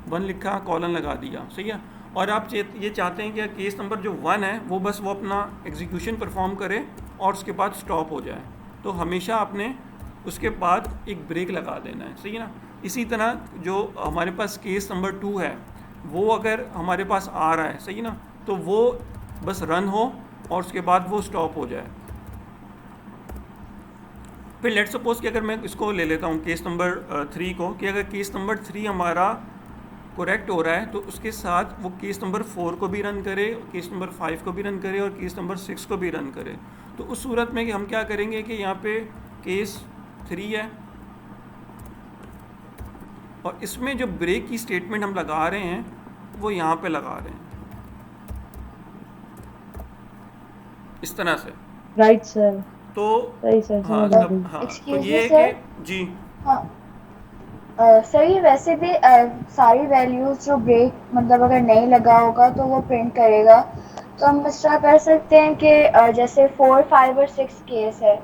1 लिखा, कॉलन लगा दिया, सही है। और आप ये चाहते हैं कि केस नंबर जो 1 है वो बस वो अपना एग्जीक्यूशन परफॉर्म करे और उसके बाद स्टॉप हो जाए, तो हमेशा आपने उसके बाद एक ब्रेक लगा देना है, सही है ना। इसी तरह जो हमारे पास केस नंबर 2 है वो अगर हमारे पास आ रहा है, सही ना, तो वो बस रन हो और उसके बाद वो स्टॉप हो जाए। फिर लेट सपोज कि अगर मैं इसको ले लेता हूँ केस नंबर 3 को, कि अगर केस नंबर 3 हमारा करेक्ट हो रहा है तो उसके साथ वो केस नंबर 4 को भी रन करे, केस नंबर 5 को भी रन करे और केस नंबर 6 को भी रन करे। तो उस सूरत में कि हम क्या करेंगे कि यहाँ पे केस 3 है और इसमें जो ब्रेक की स्टेटमेंट हम लगा रहे हैं वो यहाँ पे लगा रहे हैं, इस तरह से। राइट सर, तो सही सर, हाँ समझ आ तब गई। हाँ तो Excuse ये me, है sir? कि जी हाँ सर, ये वैसे भी सारी वैल्यूज जो ब्रेक मतलब अगर नहीं लगा होगा तो वो प्रिंट करेगा। तो हम इस तरह कर सकते हैं कि जैसे 4, 5 और 6 केस है,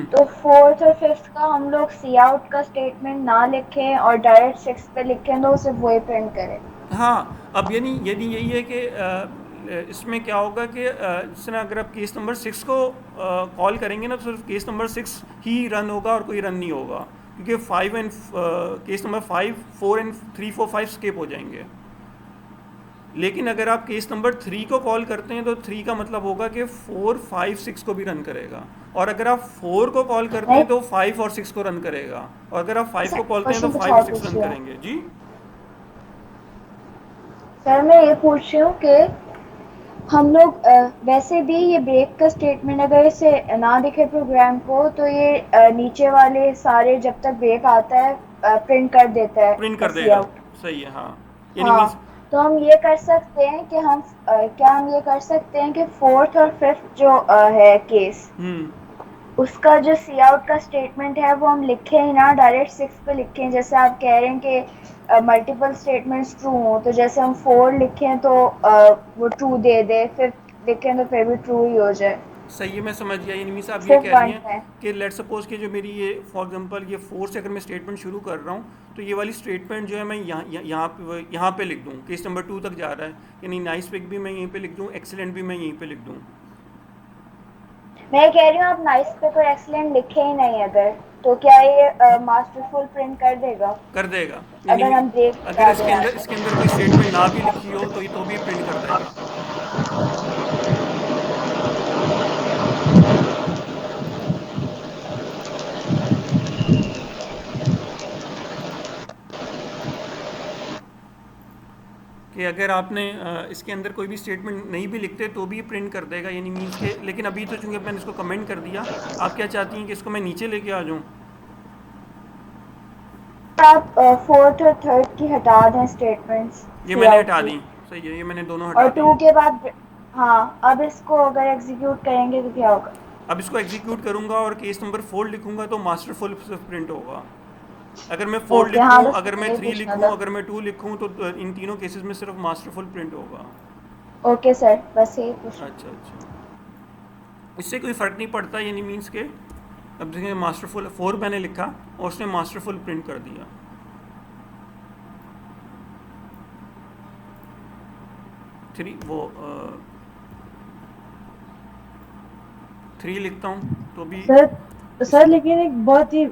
तो 4th और 5th का हम लोग सी आउट का स्टेटमेंट ना लिखें और डायरेक्ट 6 पे लिखें तो सिर्फ वही प्रिंट करे। हाँ। अब यानी यही है कि इसमें क्या होगा कि जिस तरह अगर आप केस नंबर 6 को कॉल करेंगे ना तो सिर्फ केस नंबर 6 ही रन होगा और कोई रन नहीं होगा, क्योंकि 5 and case number 5, 4 and 3, 4, 5 skip हो जाएंगे। लेकिन अगर आप केस नंबर 3 को कॉल करते हैं तो 3 का मतलब होगा कि 4, 5, 6 को भी रन करेगा, और अगर आप 4 को कॉल करते हैं तो 5 और 6 को रन करेगा, और अगर आप 5 को कॉलते हैं तो 5 और 6 रन करेंगे। जी सर, मैं ये पूछ रही हूँ कि हम लोग वैसे भी ये ब्रेक का स्टेटमेंट अगर इसे ना दिखे प्रोग्राम को तो ये नीचे वाले सारे जब तक ब्रेक आता है प्रिंट कर देता है प्रिंट कर सी देगा, आउट। सही है। हाँ यानी हाँ, मीन्स तो हम ये कर सकते हैं कि क्या हम ये कर सकते हैं कि 4th और 5th जो है केस, उसका जो सी आउट का स्टेटमेंट है वो हम लिखें ही ना, डायरेक्ट 6 पे लिखें। जैसे आप कह रहे हैं कि मल्टीपल स्टेटमेंट्स ट्रू हो, तो जैसे हम 4 लिखें तो वो ट्रू दे दे, 5th लिखें तो फिर भी ट्रू ही हो जाए, सही है, मैं समझ गया। यानी मीन्स आप ये सिर्फ कह रही 1 हैं है। कि लेट सपोज कि जो मेरी ये फॉर एग्जांपल ये 4 से अगर मैं स्टेटमेंट शुरू कर रहा हूँ तो ये वाली स्टेटमेंट जो है मैं यहाँ पे लिख दूँ, केस नंबर 2 तक जा रहा है, यानी नाइस पिक भी मैं यहीं पे लिख दूँ, एक्सीलेंट भी मैं यहीं पे लिख दूँ। मैं कह रही हूँ आप नाइस पे कोई एक्सीलेंट लिखे ही नहीं अगर, तो क्या ये मास्टरफुल प्रिंट कर देगा? कर देगा। यानी अगर हम ब्रेक अगर लगा इसके दें अंदर कोई स्टेटमेंट ना भी लिखी हो तो ये तो भी प्रिंट कर देगा। कि अगर आपने इसके अंदर कोई भी स्टेटमेंट नहीं भी लिखते तो भी प्रिंट कर देगा, यानी मीन्स के। लेकिन अभी तो चूंकि मैंने इसको कमेंट कर दिया, आप क्या चाहती हैं कि इसको मैं नीचे लेके आ जाऊँ? आप 4th और 3rd की हटा दें स्टेटमेंट्स, ये मैंने हटा दी, सही है, ये मैंने दोनों हटा और दी। 2 के बाद हाँ, अब इसको अगर एग्जीक्यूट करेंगे तो क्या होगा? अब इसको एग्जीक्यूट करूंगा और केस नंबर 4 लिखूंगा तो मास्टरफुल प्रिंट होगा। अगर मैं 4 ओके, हाँ, लिखूं, बस अगर मैं ये 3 पूछना लिखूं, था। अगर मैं 2 लिखूं तो इन तीनों केसेस में सिर्फ मास्टरफुल प्रिंट होगा। ओके सर, बस यही पूछना। अच्छा, इससे कोई फ़र्क नहीं पड़ता, यानी मीन्स के अब देखिए मास्टरफुल 4 मैंने लिखा और उसने मास्टरफुल प्रिंट कर दिया। थ्री वो 3 लिखता हूँ तो भी सर लेकिन एक बहुत ही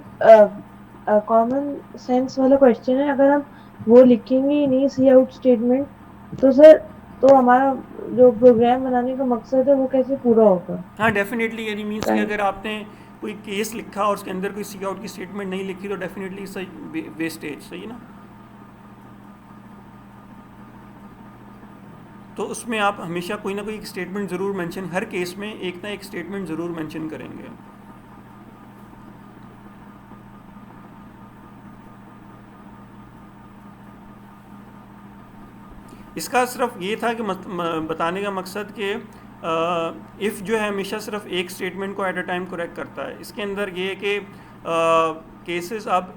कॉमन सेंस वाला क्वेश्चन है, अगर हम वो लिखेंगे ही नहीं सी आउट स्टेटमेंट तो सर, तो हमारा जो प्रोग्राम बनाने का मकसद है वो कैसे पूरा होगा? हाँ डेफिनेटली, यानी मीन्स कि Right. अगर आपने कोई केस लिखा और उसके अंदर कोई सी आउट की स्टेटमेंट नहीं लिखी तो डेफिनेटली सही वेस्टेज, सही है ना। तो उसमें आप हमेशा कोई ना कोई एक स्टेटमेंट ज़रूर मेंशन, हर केस में एक ना एक स्टेटमेंट ज़रूर मेंशन करेंगे। इसका सिर्फ ये था कि बताने का मकसद कि इफ़ जो है हमेशा सिर्फ एक स्टेटमेंट को एट अ टाइम करेक्ट करता है। इसके अंदर ये है कि केसेस आप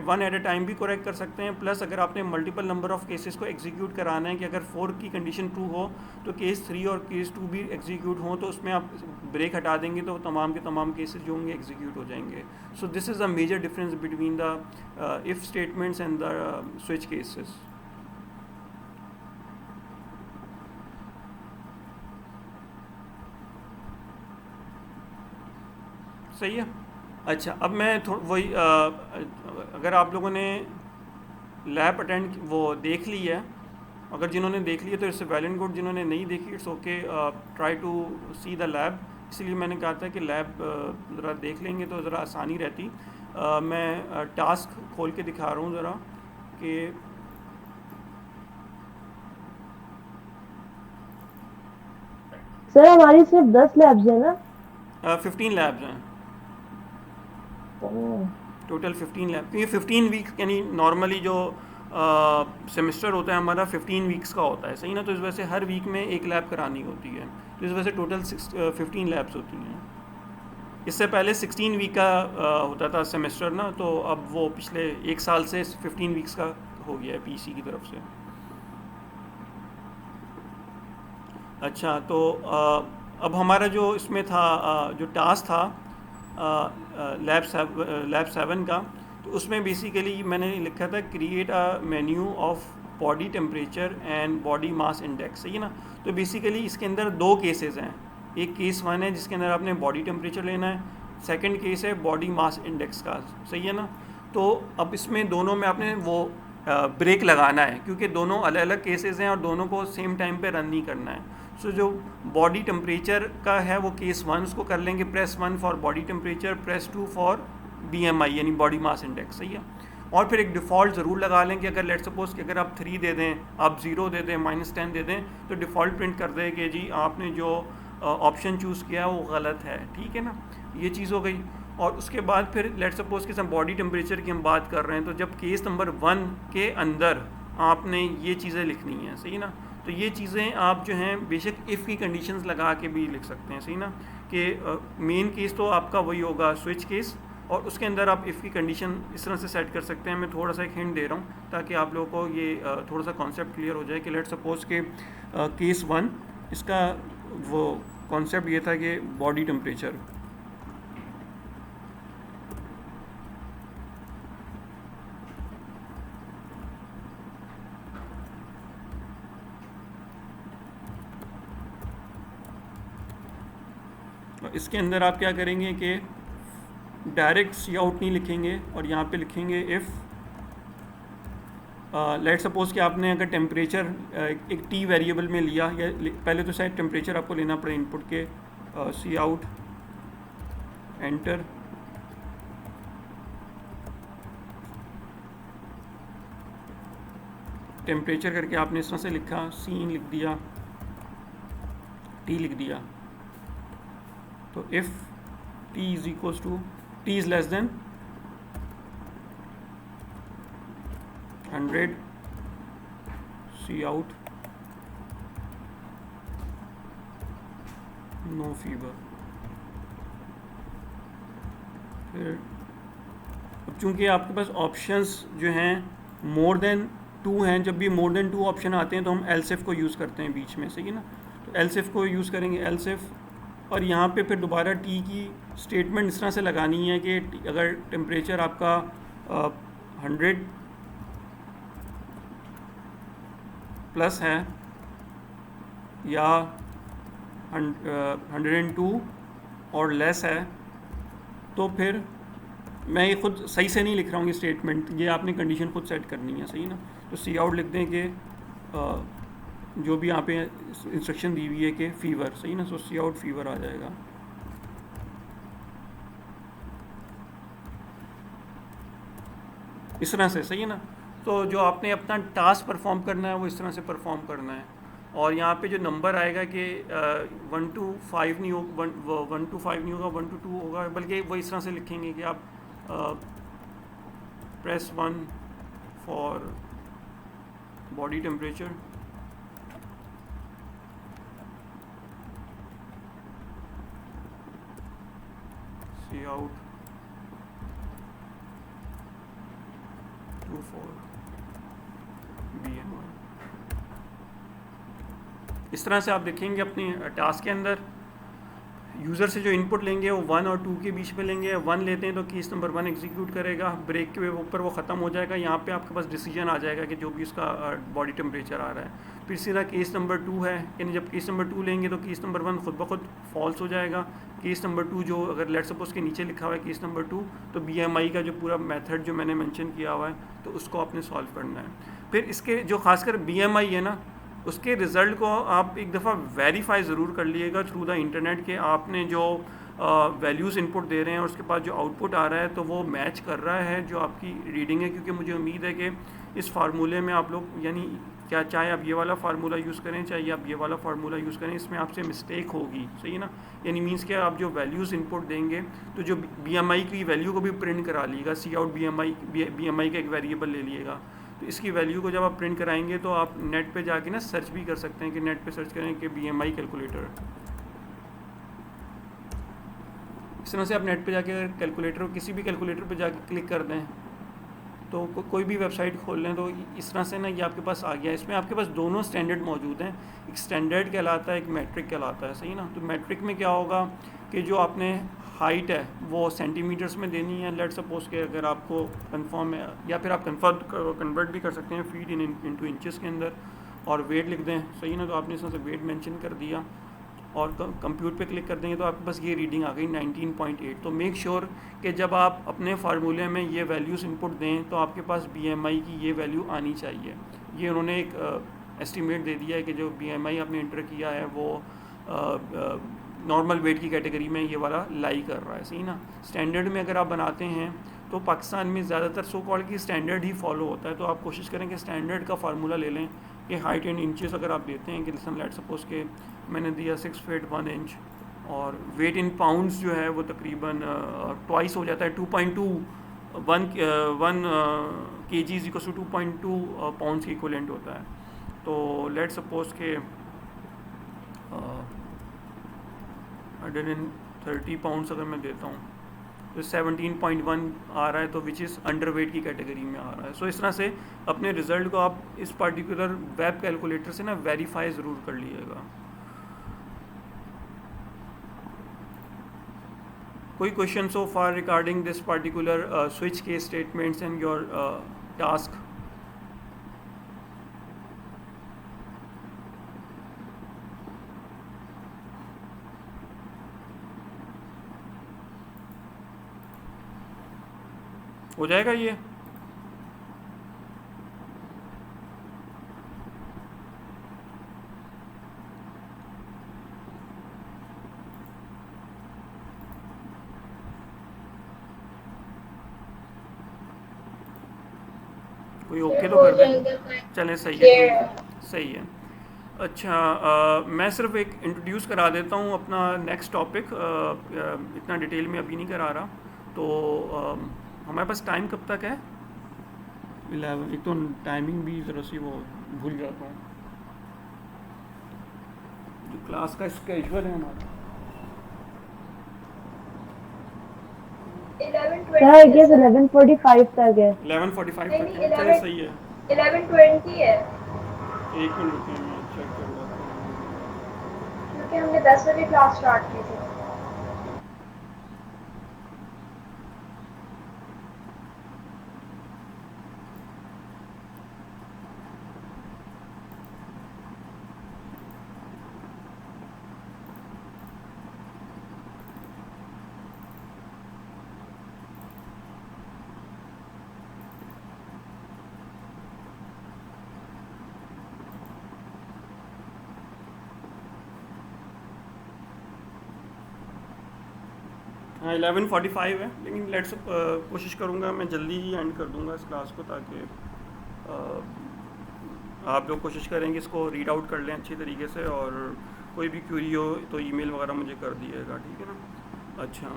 वन एट अ टाइम भी करेक्ट कर सकते हैं, प्लस अगर आपने मल्टीपल नंबर ऑफ केसेस को एग्जीक्यूट कराना है कि अगर 4 की कंडीशन ट्रू हो तो केस 3 और केस 2 भी एग्जीक्यूट हो, तो उसमें आप ब्रेक हटा देंगे तो तमाम के तमाम केसेस जो होंगे एग्जीक्यूट हो जाएंगे। So this is a major difference between the if statements and the switch cases. सही है। अच्छा, अब मैं वही अगर आप लोगों ने लैब अटेंड वो देख ली है, अगर जिन्होंने देख लिया तो इट्स वेल एंड गुड, जिन्होंने नहीं देखी it's okay, try to see the lab. इसलिए मैंने कहा था कि लैब ज़रा देख लेंगे तो ज़रा आसानी रहती। मैं टास्क खोल के दिखा रहा हूँ ज़रा कि सर हमारी सिर्फ 10 लैब्स है ना? 15 लैब्स हैं टोटल, 15 लैब, क्योंकि 15 वीक यानी नॉर्मली जो सेमेस्टर होता है हमारा 15 वीक्स का होता है, सही ना। तो इस वजह से हर वीक में एक लैब करानी होती है, तो इस वजह से टोटल 15 लैब्स होती हैं। इससे पहले 16 वीक का होता था सेमेस्टर ना, तो अब वो पिछले एक साल से 15 वीक्स का हो गया है पीसी की तरफ से। अच्छा, तो अब हमारा जो इसमें था जो टास्क था लैब 7 का, तो उसमें बेसिकली मैंने लिखा था create a menu of body temperature and body mass index, सही है ना। तो बेसिकली इसके अंदर दो केसेस हैं, एक केस 1 है जिसके अंदर आपने बॉडी टेम्परेचर लेना है, सेकंड केस है बॉडी मास इंडेक्स का, सही है ना। तो अब इसमें दोनों में आपने वो ब्रेक लगाना है, क्योंकि दोनों अलग अलग केसेस हैं और दोनों को सेम टाइम पे रन नहीं करना है। सो जो बॉडी टेम्परेचर का है वो केस 1 उसको कर लेंगे press 1 for body temperature, press 2 for BMI यानी बॉडी मास इंडेक्स, सही है। और फिर एक डिफ़ॉल्ट ज़रूर लगा लें कि अगर लेट सपोज़ कि अगर आप 3 दे दें, आप 0 दे दें, -10 दे दें, तो डिफ़ॉल्ट प्रिंट कर दे कि जी आपने जो ऑप्शन चूज़ किया वो गलत है, ठीक है ना। ये चीज़ हो गई। और उसके बाद फिर लेट सपोज़ कि हम बॉडी टेम्परेचर की हम बात कर रहे हैं, तो जब केस नंबर 1 के अंदर आपने ये चीज़ें लिखनी हैं, सही ना। तो ये चीज़ें आप जो हैं बेशक इफ़ की कंडीशंस लगा के भी लिख सकते हैं, सही ना, कि मेन केस तो आपका वही होगा स्विच केस, और उसके अंदर आप इफ़ की कंडीशन इस तरह से सेट कर सकते हैं। मैं थोड़ा सा एक हिंट दे रहा हूँ ताकि आप लोगों को ये थोड़ा सा कॉन्सेप्ट क्लियर हो जाए कि लेट सपोज़ के केस 1 इसका वो कॉन्सेप्ट ये था कि बॉडी टेम्परेचर, इसके अंदर आप क्या करेंगे कि डायरेक्ट सी आउट नहीं लिखेंगे और यहाँ पे लिखेंगे इफ़ लेट सपोज़ कि आपने अगर टेम्परेचर एक टी वेरिएबल में लिया, या पहले तो शायद टेम्परेचर आपको लेना पड़े इनपुट के, सी आउट एंटर, टेम्परेचर करके आपने इस तरह से लिखा, सीन लिख दिया, टी लिख दिया। तो if T is equals to T is less than 100 cout no fever. फिर अब चूँकि आपके पास ऑप्शंस जो हैं मोर देन 2 हैं, जब भी मोर देन 2 ऑप्शन आते हैं तो हम एल्स इफ को यूज़ करते हैं बीच में, सही है ना। तो एल्स इफ को यूज़ करेंगे, एल्स इफ, और यहाँ पे फिर दोबारा टी की स्टेटमेंट इस तरह से लगानी है कि अगर टेम्परेचर आपका 100 प्लस है या 102 और लेस है, तो फिर मैं ये खुद सही से नहीं लिख रहा हूँ ये स्टेटमेंट, ये आपने कंडीशन खुद सेट करनी है, सही ना। तो सी आउट लिख दें कि जो भी यहाँ पे इंस्ट्रक्शन दी हुई है कि फ़ीवर, सही ना। सो सी आउट फीवर आ जाएगा। इस तरह से, सही है ना। तो जो आपने अपना टास्क परफॉर्म करना है वो इस तरह से परफॉर्म करना है। और यहाँ पे जो नंबर आएगा कि 1 to 5 नहीं होगा, 1 to 5 नहीं होगा, 1 to 2 होगा, बल्कि वो इस तरह से लिखेंगे कि आप press 1 for body temperature, cout two for BMI। इस तरह से आप देखेंगे अपनी टास्क के अंदर यूज़र से जो इनपुट लेंगे वो 1 और 2 के बीच में लेंगे। 1 लेते हैं तो केस नंबर 1 एग्जीक्यूट करेगा, ब्रेक के ऊपर वो ख़त्म हो जाएगा। यहाँ पे आपके पास डिसीजन आ जाएगा कि जो भी उसका बॉडी टेम्परेचर आ रहा है। फिर सीधा केस नंबर 2 है, यानी जब केस नंबर 2 लेंगे तो केस नंबर 1 खुद ब खुद फॉल्स हो जाएगा। केस नंबर 2 जो अगर लेट सपोज के नीचे लिखा हुआ है केस नंबर 2, तो BMI का जो पूरा मेथड जो मैंने मेंशन किया हुआ है तो उसको आपने सॉल्व करना है। फिर इसके जो खासकर BMI है ना, उसके रिज़ल्ट को आप एक दफ़ा वेरीफाई ज़रूर कर लीजिएगा थ्रू द इंटरनेट के आपने जो वैल्यूज़ इनपुट दे रहे हैं और उसके बाद जो आउटपुट आ रहा है तो वो मैच कर रहा है जो आपकी रीडिंग है। क्योंकि मुझे उम्मीद है कि इस फार्मूले में आप लोग यानी क्या चाहे आप ये वाला फार्मूला यूज़ करें चाहे आप ये वाला फार्मूला यूज़ करें, इसमें आपसे मिस्टेक होगी, सही है ना। यानी मीन्स कि आप जो वैल्यूज़ इनपुट देंगे तो जो BMI की वैल्यू को भी प्रिंट करा लीजिएगा। सी आउट BMI का एक वेरिएबल ले लीजिएगा, तो इसकी वैल्यू को जब आप प्रिंट कराएंगे तो आप नेट पे जाके ना सर्च भी कर सकते हैं कि नेट पे सर्च करें कि BMI कैलकुलेटर। इस तरह से आप नेट पे जाके कैलकुलेटर किसी भी कैलकुलेटर पे जाके क्लिक कर दें तो कोई भी वेबसाइट खोल लें तो इस तरह से ना ये आपके पास आ गया। इसमें आपके पास दोनों स्टैंडर्ड मौजूद हैं, एक स्टैंडर्ड कहलाता है, एक मैट्रिक कहलाता है, सही ना। तो मैट्रिक में क्या होगा कि जो आपने हाइट है वो सेंटीमीटर्स में देनी है। लेट सपोज के अगर आपको कंफर्म है या फिर आप कन्वर्ट भी कर सकते हैं फीट इनटू इंचेस के अंदर और वेट लिख दें, सही ना। तो आपने इसमें से वेट मेंशन कर दिया और कंप्यूट पे क्लिक कर देंगे तो आपके पास ये रीडिंग आ गई 19.8। तो मेक श्योर कि जब आप अपने फार्मूले में ये वैल्यूज़ इनपुट दें तो आपके पास BMI की ये वैल्यू आनी चाहिए। ये उन्होंने एक एस्टीमेट दे दिया है कि जो BMI आपने इंटर किया है वो नॉर्मल वेट की कैटेगरी में ये वाला लाई कर रहा है, सही ना। स्टैंडर्ड में अगर आप बनाते हैं तो पाकिस्तान में ज़्यादातर सो कॉल्ड की स्टैंडर्ड ही फॉलो होता है। तो आप कोशिश करें कि स्टैंडर्ड का फार्मूला ले लें कि हाइट इन इंचेस अगर आप देते हैं कि लेट सपोज के मैंने दिया 6 फीट 1 इंच और वेट इन पाउंड्स जो है वो तकरीबन ट्वाइस हो जाता है 2.2 1 kg is equal to 2.2 pounds के इक्वलेंट होता है। तो लेट सपोज के 130 पाउंड्स अगर मैं देता हूँ तो 17.1 आ रहा है, तो विच इज़ अंडर वेट की कैटेगरी में आ रहा है। सो इस तरह से अपने रिज़ल्ट को आप इस पार्टिकुलर वेब कैलकुलेटर से ना वेरीफाई ज़रूर कर लीजिएगा। कोई question so far regarding this particular switch case statements and your task? हो जाएगा ये? कोई ओके तो कर दें, चलें, सही है, सही है। अच्छा मैं सिर्फ एक इंट्रोड्यूस करा देता हूँ अपना नेक्स्ट टॉपिक, इतना डिटेल में अभी नहीं करा रहा। तो हमारे पास टाइम कब तक है? 11। एक तो टाइमिंग भी ज़रा सी वो भूल जाता हूँ, जो क्लास का स्केड्यूल है हमारा 11:45 तक है। 11:45 तक है, चलिए सही है। 11:20 है एक मिनट रुकिए मैं चेक कर रहा हूँ, क्योंकि हमने 10 बजे क्लास स्टार्ट की थी। हाँ 11:45 है, लेकिन लेट्स कोशिश करूँगा मैं जल्दी ही एंड कर दूँगा इस क्लास को, ताकि आप लोग कोशिश करेंगे इसको रीड आउट कर लें अच्छी तरीके से, और कोई भी क्वेरी हो तो ईमेल वगैरह मुझे कर दिएगा, ठीक है ना। अच्छा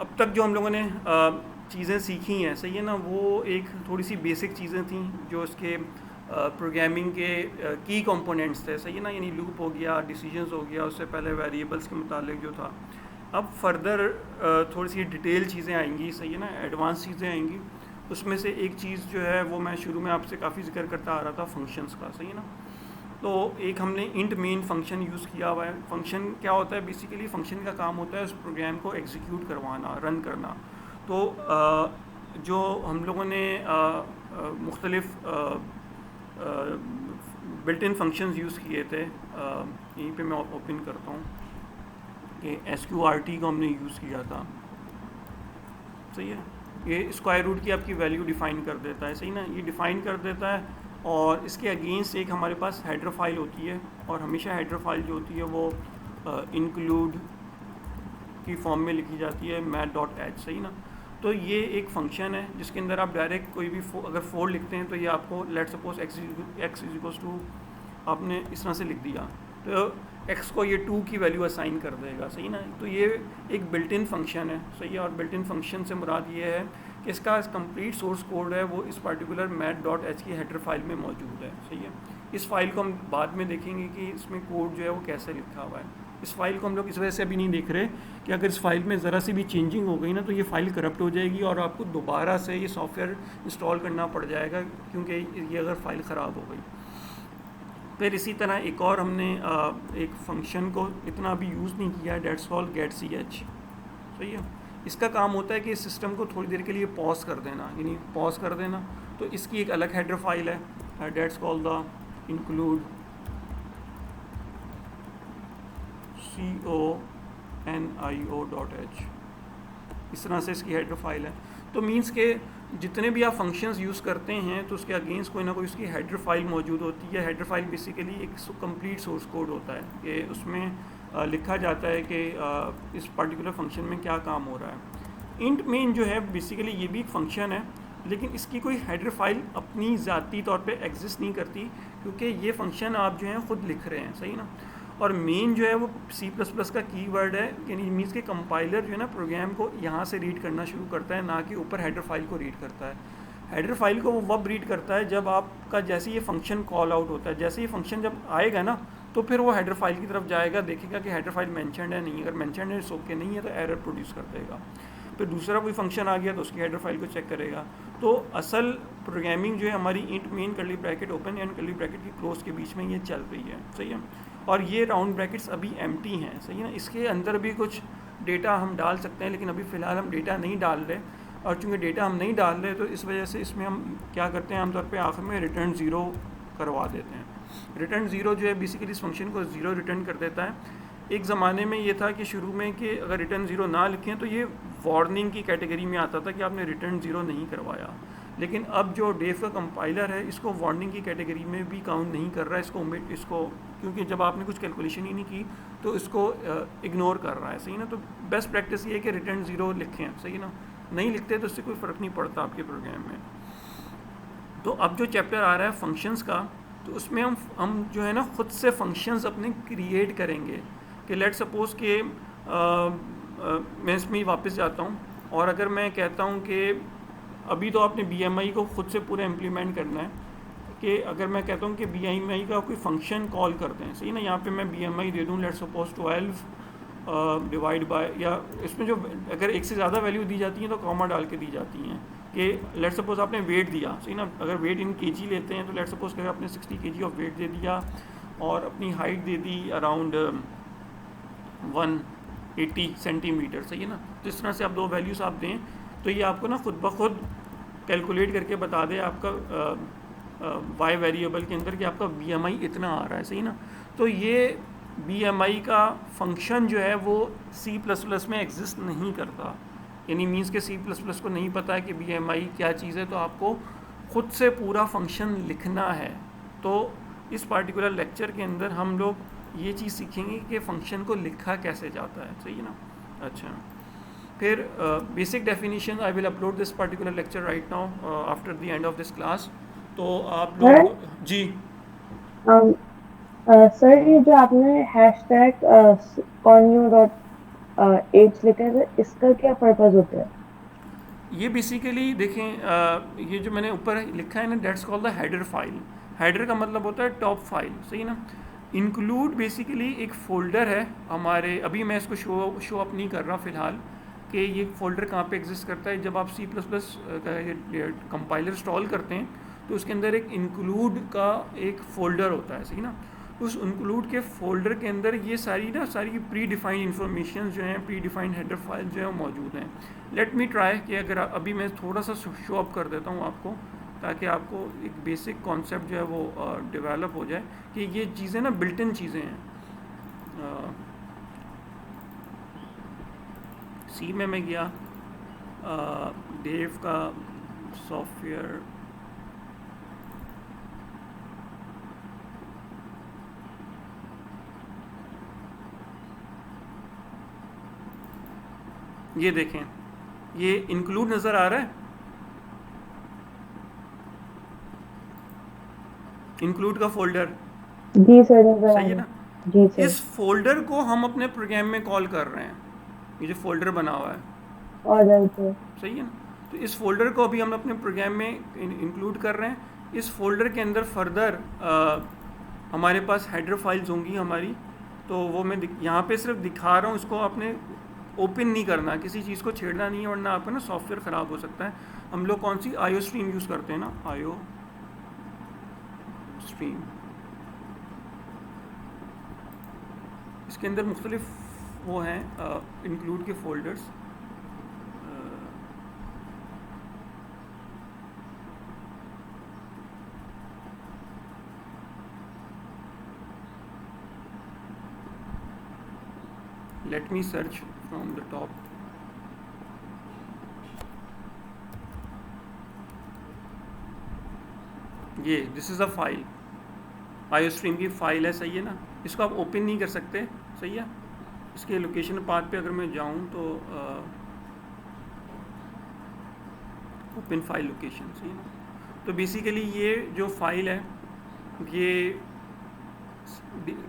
अब तक जो हम लोगों ने चीज़ें सीखी हैं, सही है ना, वो एक थोड़ी सी बेसिक चीज़ें थी जो इसके प्रोग्रामिंग के की कंपोनेंट्स थे, सही है ना। यानी लूप हो गया, डिसीजंस हो गया, उससे पहले वेरिएबल्स के मुतालिक जो था, अब फर्दर थोड़ी सी डिटेल चीज़ें आएंगी, सही है ना, एडवांस चीज़ें आएंगी। उसमें से एक चीज़ जो है वो मैं शुरू में आपसे काफ़ी जिक्र करता आ रहा था, फंक्शंस का, सही है ना। तो एक हमने इंट मेन फंक्शन यूज़ किया हुआ है। फंक्शन क्या होता है, बेसिकली फंक्शन का काम होता है उस प्रोग्राम को एग्जीक्यूट करवाना, रन करना। तो जो हम लोगों ने मुख्तलिफ बिल्ट इन फंक्शंस यूज़ किए थे, यहीं पे मैं ओपन करता हूँ कि SQRT को हमने यूज़ किया था, सही है। ये स्क्वायर रूट की आपकी वैल्यू डिफ़ाइन कर देता है, सही ना, ये डिफ़ाइन कर देता है। और इसके अगेंस्ट एक हमारे पास हेडर फाइल होती है, और हमेशा हेडर फाइल जो होती है वो इंक्लूड की फॉर्म में लिखी जाती है, math.h, सही ना। तो ये एक फंक्शन है जिसके अंदर आप डायरेक्ट कोई भी अगर 4 लिखते हैं तो ये आपको let suppose x is equals to आपने इस तरह से लिख दिया तो x को ये 2 की वैल्यू असाइन कर देगा, सही ना। तो ये एक बिल्ट इन फंक्शन है, सही है। और बिल्ट इन फंक्शन से मुराद ये है कि इसका कंप्लीट सोर्स कोड है वो इस पर्टिकुलर math.h की हेडर फाइल में मौजूद है, सही है। इस फाइल को हम बाद में देखेंगे कि इसमें कोड जो है वो कैसे लिखा हुआ है। इस फाइल को हम लोग इस वजह से अभी नहीं देख रहे कि अगर इस फाइल में ज़रा सी भी चेंजिंग हो गई ना तो ये फ़ाइल करप्ट हो जाएगी और आपको दोबारा से ये सॉफ्टवेयर इंस्टॉल करना पड़ जाएगा, क्योंकि ये अगर फ़ाइल ख़राब हो गई। फिर इसी तरह एक और हमने एक फंक्शन को इतना अभी यूज़ नहीं किया है, डेट्स कॉल्ड getch, सही है। इसका काम होता है कि सिस्टम को थोड़ी देर के लिए पॉज कर देना, यानी पॉज कर देना। तो इसकी एक अलग हेडर फाइल है, that's called the include conio.h, इस तरह से इसकी हेडर फाइल है। तो मींस के जितने भी आप फंक्शंस यूज़ करते हैं तो उसके अगेंस्ट कोई ना कोई उसकी हेडर फाइल मौजूद होती है। हेडर फाइल बेसिकली एक कंप्लीट सोर्स कोड होता है कि उसमें लिखा जाता है कि इस पर्टिकुलर फंक्शन में क्या काम हो रहा है। इंट मेन जो है बेसिकली ये भी एक फंक्शन है, लेकिन इसकी कोई हेडर फाइल अपनी ज़ाती तौर पे एग्जिस्ट नहीं करती, क्योंकि ये फंक्शन आप जो हैं ख़ुद लिख रहे हैं, सही ना। और मेन जो है वो C++ का कीवर्ड है, यानी मीन्स के कंपाइलर जो है ना प्रोग्राम को यहाँ से रीड करना शुरू करता है, ना कि ऊपर हेडर फाइल को रीड करता है। हेडर फाइल को वो रीड करता है जब आपका जैसे ये फंक्शन कॉल आउट होता है, जैसे ये फंक्शन जब आएगा ना तो फिर वो हेडर फाइल की तरफ जाएगा, देखेगा कि हेडर फाइल मेंशन्ड है नहीं, अगर मेंशन्ड है सो के नहीं है तो एरर प्रोड्यूस कर देगा। फिर दूसरा कोई फंक्शन आ गया तो उसकी हेडर फाइल को चेक करेगा। तो असल प्रोग्रामिंग जो है हमारी int main curly bracket open and curly bracket की क्लोज के बीच में ये चल रही है, सही है। और ये राउंड ब्रैकेट्स अभी एम्प्टी हैं, सही है ना। इसके अंदर भी कुछ डेटा हम डाल सकते हैं, लेकिन अभी फ़िलहाल हम डेटा नहीं डाल रहे, और चूँकि डेटा हम नहीं डाल रहे तो इस वजह से इसमें हम क्या करते हैं, आमतौर पे आखिर में रिटर्न ज़ीरो करवा देते हैं। रिटर्न ज़ीरो जो है बेसिकली इस फंक्शन को ज़ीरो रिटर्न कर देता है। एक ज़माने में ये था कि शुरू में कि अगर रिटर्न ज़ीरो ना लिखें तो ये वार्निंग की कैटेगरी में आता था कि आपने रिटर्न ज़ीरो नहीं करवाया। लेकिन अब जो डेव का कंपाइलर है इसको वार्निंग की कैटेगरी में भी काउंट नहीं कर रहा है, इसको क्योंकि जब आपने कुछ कैलकुलेशन ही नहीं की तो इसको इग्नोर कर रहा है, सही ना। तो बेस्ट प्रैक्टिस ये है कि रिटर्न ज़ीरो लिखें, सही ना। नहीं लिखते तो इससे कोई फ़र्क नहीं पड़ता आपके प्रोग्राम में। तो अब जो चैप्टर आ रहा है फंक्शंस का, तो उसमें हम जो है ना ख़ुद से फंक्शंस अपने क्रिएट करेंगे कि लेट सपोज़ कि मैं इसमें वापस जाता हूँ, और अगर मैं कहता हूँ कि अभी तो आपने BMI को ख़ुद से पूरा इम्प्लीमेंट करना है, कि अगर मैं कहता हूँ कि BMI का कोई फंक्शन कॉल करते हैं, सही ना। यहाँ पे मैं BMI दे दूँ लेट सपोज 12 डिवाइड बाय, या इसमें जो अगर एक से ज़्यादा वैल्यू दी जाती हैं तो कॉमा डाल के दी जाती हैं कि लेट सपोज आपने वेट दिया, सही ना। अगर वेट इन kg लेते हैं तो लेट सपोज कि आपने 60 kg ऑफ वेट दे दिया और अपनी हाइट दे दी अराउंड 180 सेंटीमीटर, सही है ना। तो इस तरह से आप दो वैल्यूज़ आप दें तो ये आपको ना खुद ब खुद कैलकुलेट करके बता दे आपका वाई वेरिएबल के अंदर कि आपका BMI इतना आ रहा है, सही ना। तो ये BMI का फंक्शन जो है वो C++ में एग्जिस्ट नहीं करता, यानी मीन्स के C++ को नहीं पता है कि BMI क्या चीज़ है, तो आपको ख़ुद से पूरा फंक्शन लिखना है। तो इस पार्टिकुलर लेक्चर के अंदर हम लोग ये चीज़ सीखेंगे कि फ़ंक्शन को लिखा कैसे जाता है, सही है ना। अच्छा, फिर basic definition I will upload this particular lecture right now after the end of this class. तो आप लोग जी सर ये जो आपने हैशटैग conio.h लिखा है इसका क्या पर्पस होता है? ये बेसिकली देखें ये जो मैंने ऊपर लिखा है ना, that's called the header file. Header का मतलब होता है टॉप फाइल, सही ना। इंक्लूड बेसिकली एक फ़ोल्डर है हमारे, अभी मैं इसको शो अप नहीं कर रहा फ़िलहाल कि ये फ़ोल्डर कहाँ पे एग्जिस्ट करता है। जब आप C++ का कंपाइलर इंस्टॉल करते हैं तो उसके अंदर एक इंक्लूड का एक फ़ोल्डर होता है, सही ना। उस इंक्लूड के फ़ोल्डर के अंदर ये सारी प्री डिफाइंड इंफॉर्मेशन जो हैं, प्री डिफाइंड हेडर फाइल जो है वो मौजूद हैं। लेट मी ट्राई कि अगर अभी मैं थोड़ा सा शो अप कर देता हूँ आपको, ताकि आपको एक बेसिक कॉन्सेप्ट जो है वो डेवलप हो जाए कि ये चीज़ें ना बिल्ट इन चीज़ें हैं। सी में मैं गया, डेव का सॉफ्टवेयर, ये देखें, ये इंक्लूड नज़र आ रहा है, इंक्लूड का फोल्डर। जी सर, नजर आ सही है रहा ना। है। जी सर। इस फोल्डर को हम अपने प्रोग्राम में कॉल कर रहे हैं, ये जो फोल्डर बना हुआ है, ऑलराइट सर। सही है ना। तो इस फोल्डर को अभी हम अपने प्रोग्राम में इंक्लूड कर रहे हैं। इस फोल्डर के अंदर फर्दर हमारे पास हेडर फाइल्स होंगी हमारी, तो वो मैं यहाँ पे सिर्फ दिखा रहा हूँ, इसको आपने ओपन नहीं करना, किसी चीज़ को छेड़ना नहीं है, वरना आपका ना सॉफ्टवेयर ख़राब हो सकता है। हम लोग कौन सी आईओ स्ट्रीम यूज़ करते हैं ना, आईओ स्ट्रीम, इसके अंदर मुख्तलिफ वो हैं इंक्लूड के folders. Let me search from the top. ये this is a file, IO stream की फ़ाइल है, सही है ना। इसको आप ओपन नहीं कर सकते, सही है। इसके लोकेशन पाथ पे अगर मैं जाऊँ तो ओपन फाइल लोकेशन, सही है ना। तो बेसिकली ये जो फाइल है, ये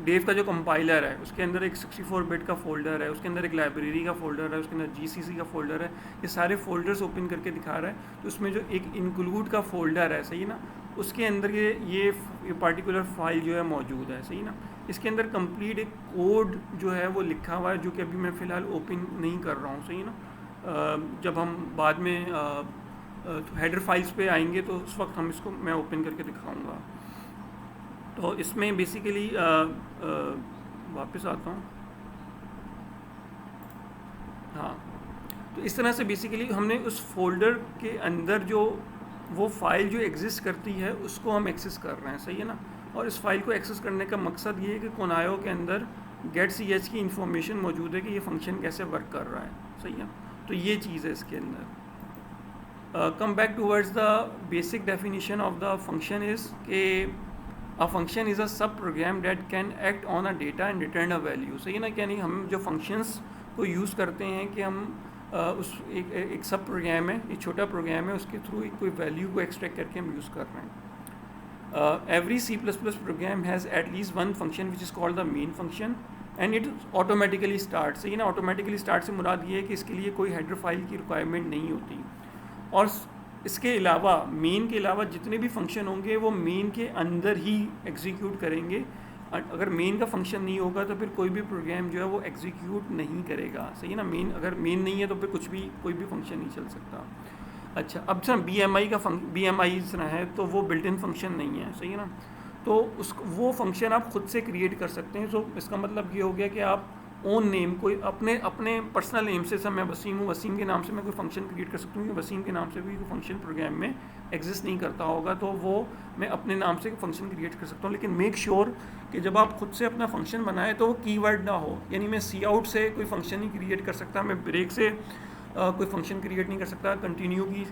डेव का जो कंपाइलर है उसके अंदर एक 64 बिट का फोल्डर है, उसके अंदर एक लाइब्रेरी का फोल्डर है, उसके अंदर जीसीसी का फोल्डर है। ये सारे फोल्डर्स ओपन करके दिखा रहा है। तो उसमें जो एक इंक्लूड का फोल्डर है, सही ना, उसके अंदर ये पार्टिकुलर फाइल जो है मौजूद है, सही ना। इसके अंदर कंप्लीट एक कोड जो है वो लिखा हुआ है, जो कि अभी मैं फ़िलहाल ओपन नहीं कर रहा हूँ, सही ना। जब हम बाद में हेडर फाइल्स पे आएंगे तो उस वक्त हम इसको मैं ओपन करके दिखाऊँगा। तो इसमें बेसिकली वापस आता हूँ, हाँ। तो इस तरह से बेसिकली हमने उस फोल्डर के अंदर जो वो फाइल जो एग्जिस्ट करती है उसको हम एक्सेस कर रहे हैं, सही है ना। और इस फाइल को एक्सेस करने का मकसद ये है कि कोनायो के अंदर गेट सी एच की इंफॉर्मेशन मौजूद है कि ये फंक्शन कैसे वर्क कर रहा है, सही है। तो ये चीज़ है इसके अंदर। Come back towards the basic definition of the function is के a function is a sub program that can act on a data and return a value, सही है ना। यानी हम जो फंक्शंस को यूज़ करते हैं कि हम उस एक सब प्रोग्राम है, एक छोटा प्रोग्राम है, उसके थ्रू एक कोई वैल्यू को एक्सट्रैक्ट करके हम यूज़ कर रहे हैं। Every C++ program has at least one function which is called the main function and it automatically start, सही है ना। ऑटोमेटिकली स्टार्ट से मुराद ये है कि इसके लिए कोई हेडर फाइल की रिक्वायरमेंट नहीं होती। और इसके अलावा मेन के अलावा जितने भी फंक्शन होंगे वो मेन के अंदर ही एग्जीक्यूट करेंगे। अगर मेन का फंक्शन नहीं होगा तो फिर कोई भी प्रोग्राम जो है वो एग्जीक्यूट नहीं करेगा, सही है ना। मेन अगर मेन नहीं है तो फिर कोई भी फंक्शन नहीं चल सकता। अच्छा, अब सर BMI इस तरह है तो वो बिल्ट इन फंक्शन नहीं है, सही है ना। तो वो फंक्शन आप खुद से क्रिएट कर सकते हैं। तो इसका मतलब ये हो गया कि आप ओन नेम कोई अपने पर्सनल नेम से, सब मैं वसीम हूँ, वसीम के नाम से मैं कोई फंक्शन क्रिएट कर सकता हूँ कि वसीम के नाम से भी कोई फंक्शन प्रोग्राम में एग्जिस्ट नहीं करता होगा, तो वो मैं अपने नाम से फंक्शन क्रिएट कर सकता हूँ। लेकिन मेक श्योर कि जब आप खुद से अपना फंक्शन बनाए तो वो कीवर्ड ना हो। यानी मैं सी आउट से कोई फंक्शन नहीं क्रिएट कर सकता, मैं ब्रेक से कोई फंक्शन क्रिएट नहीं कर सकता, कंटिन्यू की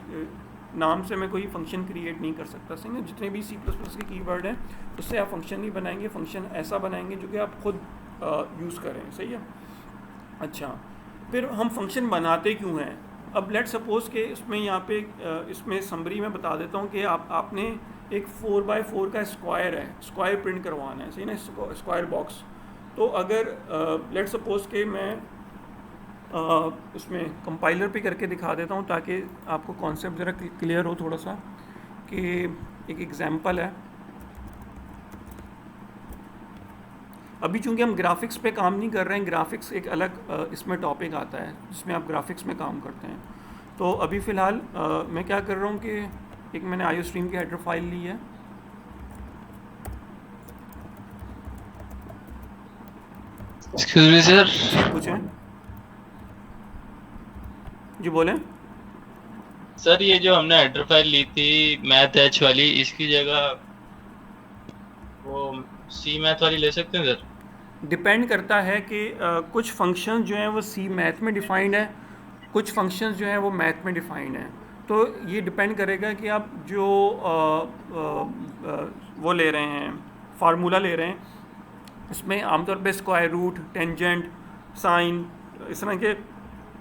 नाम से मैं कोई फंक्शन क्रिएट नहीं कर सकता, सही है। जितने भी C++ के कीवर्ड हैं उससे आप फंक्शन नहीं बनाएंगे, फंक्शन ऐसा बनाएंगे जो कि आप खुद यूज़ करें, सही है। अच्छा, फिर हम फंक्शन बनाते क्यों हैं। अब लेट सपोज़ के इसमें यहाँ पे इसमें समरी में बता देता हूँ कि आपने एक 4x4 का स्क्वायर है, स्क्वायर प्रिंट करवाना है, सही ना, स्क्वायर बॉक्स। तो अगर लेट सपोज़ के मैं उसमें कंपाइलर पे करके दिखा देता हूँ ताकि आपको कॉन्सेप्ट ज़रा क्लियर हो थोड़ा सा, कि एक एग्जांपल है। अभी चूंकि हम ग्राफिक्स पे काम नहीं कर रहे हैं, ग्राफिक्स एक अलग इसमें टॉपिक आता है जिसमें आप ग्राफिक्स में काम करते हैं। तो अभी फ़िलहाल मैं क्या कर रहा हूँ कि एक मैंने आईओ स्ट्रीम की हेडर फाइल ली है। एक्सक्यूज मी सर, जी पूछें, जी बोलें। सर ये जो हमने हेडर फाइल ली थी मैथ एच वाली, इसकी जगह वो सी मैथ वाली ले सकते हैं सर? डिपेंड करता है कि कुछ फंक्शन जो हैं वो सी मैथ में डिफाइंड है, कुछ फंक्शंस जो हैं वो मैथ में डिफाइंड हैं। तो ये डिपेंड करेगा कि आप जो वो ले रहे हैं, फार्मूला ले रहे हैं, इसमें आमतौर पे स्क्वायर रूट, टेंजेंट, साइन, इस तरह के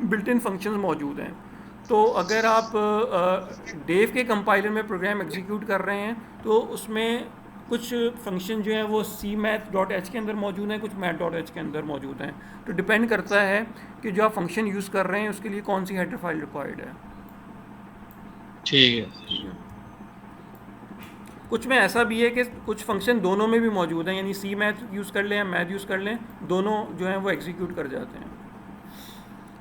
बिल्ट इन फंक्शंस मौजूद हैं। तो अगर आप डेव के कंपाइलर में प्रोग्राम एग्जीक्यूट कर रहे हैं तो उसमें कुछ फंक्शन जो हैं वो सी मैथ डॉट एच के अंदर मौजूद हैं, कुछ मैथ डॉट एच के अंदर मौजूद हैं। तो डिपेंड करता है कि जो आप फंक्शन यूज़ कर रहे हैं उसके लिए कौन सी हेडर फाइल रिक्वायर्ड है। ठीक है। कुछ में ऐसा भी है कि कुछ फंक्शन दोनों में भी मौजूद हैं, यानी सी मैथ यूज़ कर लें या मैथ यूज़ कर लें, दोनों जो हैं वो एग्जीक्यूट कर जाते हैं।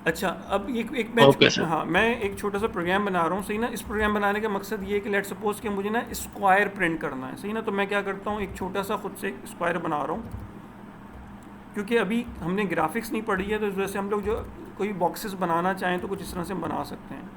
अच्छा, अब एक मैं Okay, sir. हाँ, मैं एक छोटा सा प्रोग्राम बना रहा हूँ, सही ना। इस प्रोग्राम बनाने का मकसद ये है कि लेट सपोज कि मुझे ना स्क्वायर प्रिंट करना है, सही ना। तो मैं क्या करता हूँ, एक छोटा सा खुद से स्क्वायर बना रहा हूँ। क्योंकि अभी हमने ग्राफिक्स नहीं पढ़ी है तो इस वजह से हम लोग जो कोई बॉक्सेस बनाना चाहें तो कुछ इस तरह से बना सकते हैं।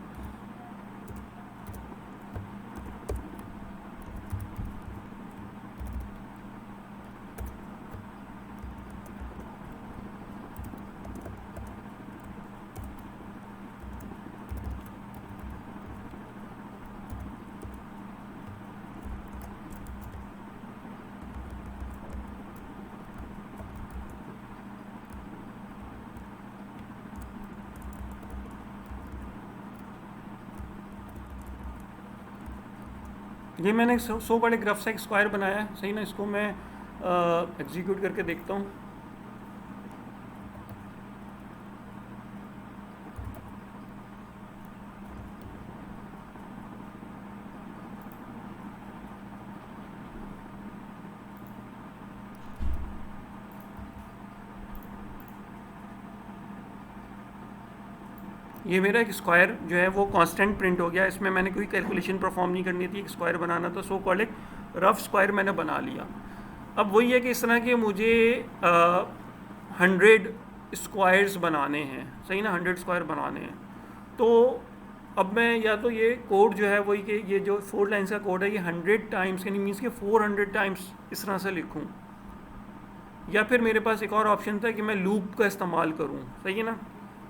ये मैंने सो बड़े ग्राफ से एक स्क्वायर बनाया है, सही ना। इसको मैं एग्जीक्यूट करके देखता हूँ। ये मेरा एक स्क्वायर जो है वो कांस्टेंट प्रिंट हो गया। इसमें मैंने कोई कैलकुलेशन परफॉर्म नहीं करनी थी, एक स्क्वायर बनाना था। सो कॉल्ड एक रफ स्क्वायर मैंने बना लिया। अब वही है कि इस तरह के मुझे 100 स्क्वायर्स बनाने हैं, सही ना, 100 स्क्वायर बनाने हैं। तो अब मैं या तो ये कोड जो है वही कि ये जो 4 लाइन्स का कोड है ये 100 टाइम्स यानी मीन्स के 400 टाइम्स इस तरह से लिखूँ, या फिर मेरे पास एक और ऑप्शन था कि मैं लूप का इस्तेमाल करूँ, सही है ना।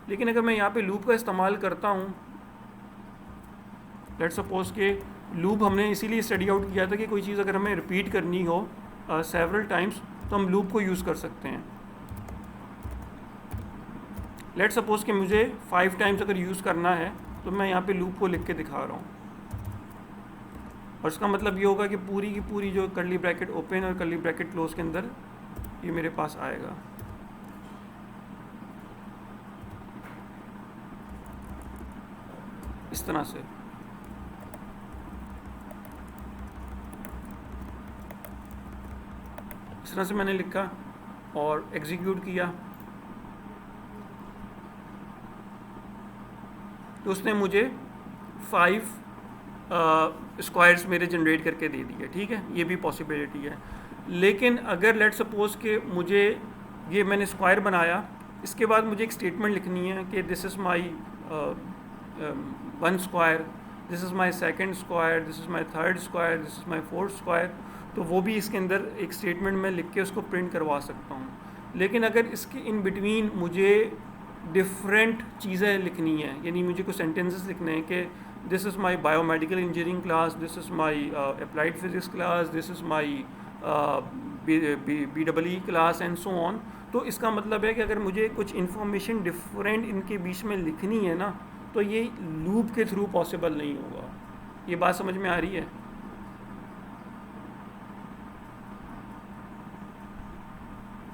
लेकिन अगर मैं यहाँ पे लूप का इस्तेमाल करता हूँ, लेट्स सपोज के लूप हमने इसीलिए स्टडी आउट किया था कि कोई चीज़ अगर हमें रिपीट करनी हो सेवरल टाइम्स तो हम लूप को यूज़ कर सकते हैं। लेट्स सपोज कि मुझे 5 टाइम्स अगर यूज़ करना है तो मैं यहाँ पे लूप को लिख के दिखा रहा हूँ, और इसका मतलब ये होगा कि पूरी की पूरी जो कर्ली ब्रैकेट ओपन और कर्ली ब्रैकेट क्लोज के अंदर ये मेरे पास आएगा। इस तरह से मैंने लिखा और एग्जीक्यूट किया तो उसने मुझे 5 स्क्वायर्स मेरे जनरेट करके दे दिए। ठीक है, ये भी पॉसिबिलिटी है। लेकिन अगर लेट सपोज कि मुझे ये मैंने स्क्वायर बनाया, इसके बाद मुझे एक स्टेटमेंट लिखनी है कि this is my 1 square, this is my 2nd square, this is my 3rd square, this is my 4th square. तो वो भी इसके अंदर एक स्टेटमेंट में लिख के उसको प्रिंट करवा सकता हूँ। लेकिन अगर इसके इन बिटवीन मुझे डिफरेंट चीज़ें लिखनी है, यानी मुझे कुछ सेंटेंसेस लिखने हैं कि this is my biomedical engineering class, this is my applied physics class, this is my BEE class and so on. तो इसका मतलब है कि अगर मुझे कुछ इन्फॉर्मेशन डिफरेंट इनके बीच में लिखनी है ना, तो ये लूप के थ्रू पॉसिबल नहीं होगा। ये बात समझ में आ रही है?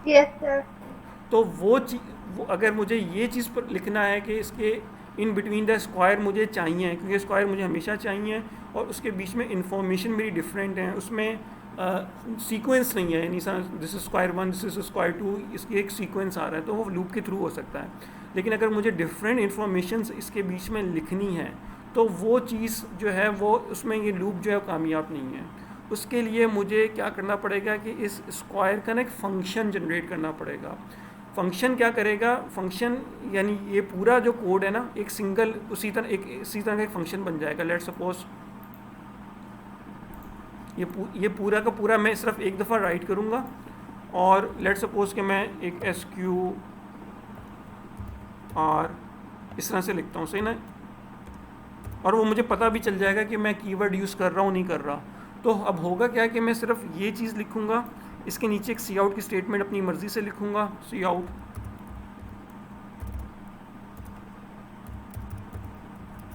Yes sir. तो वो अगर मुझे ये चीज़ पर लिखना है कि इसके इन बिटवीन द स्क्वायर मुझे चाहिए, क्योंकि स्क्वायर मुझे हमेशा चाहिए और उसके बीच में इंफॉर्मेशन मेरी डिफरेंट है, उसमें सीक्वेंस नहीं है, यानी this is square 1, this is square 2, इसकी एक सीक्वेंस आ रहा है तो वो लूप के थ्रू हो सकता है। लेकिन अगर मुझे डिफरेंट इन्फॉर्मेशन इसके बीच में लिखनी है तो वो चीज़ जो है वो उसमें ये लूप जो है कामयाब नहीं है। उसके लिए मुझे क्या करना पड़ेगा कि इस स्क्वायर का ना एक फंक्शन जनरेट करना पड़ेगा। फंक्शन क्या करेगा, फंक्शन यानी ये पूरा जो कोड है ना एक सिंगल इसी तरह का एक फंक्शन बन जाएगा। लेट्स सपोज ये पूरा का पूरा मैं सिर्फ एक दफ़ा राइट करूँगा और लेट्स सपोज कि मैं एक SQR इस तरह से लिखता हूँ, सही ना, और वो मुझे पता भी चल जाएगा कि मैं कीवर्ड यूज़ कर रहा हूँ नहीं कर रहा। तो अब होगा क्या कि मैं सिर्फ ये चीज़ लिखूँगा, इसके नीचे एक सी आउट की स्टेटमेंट अपनी मर्ज़ी से लिखूँगा, सी आउट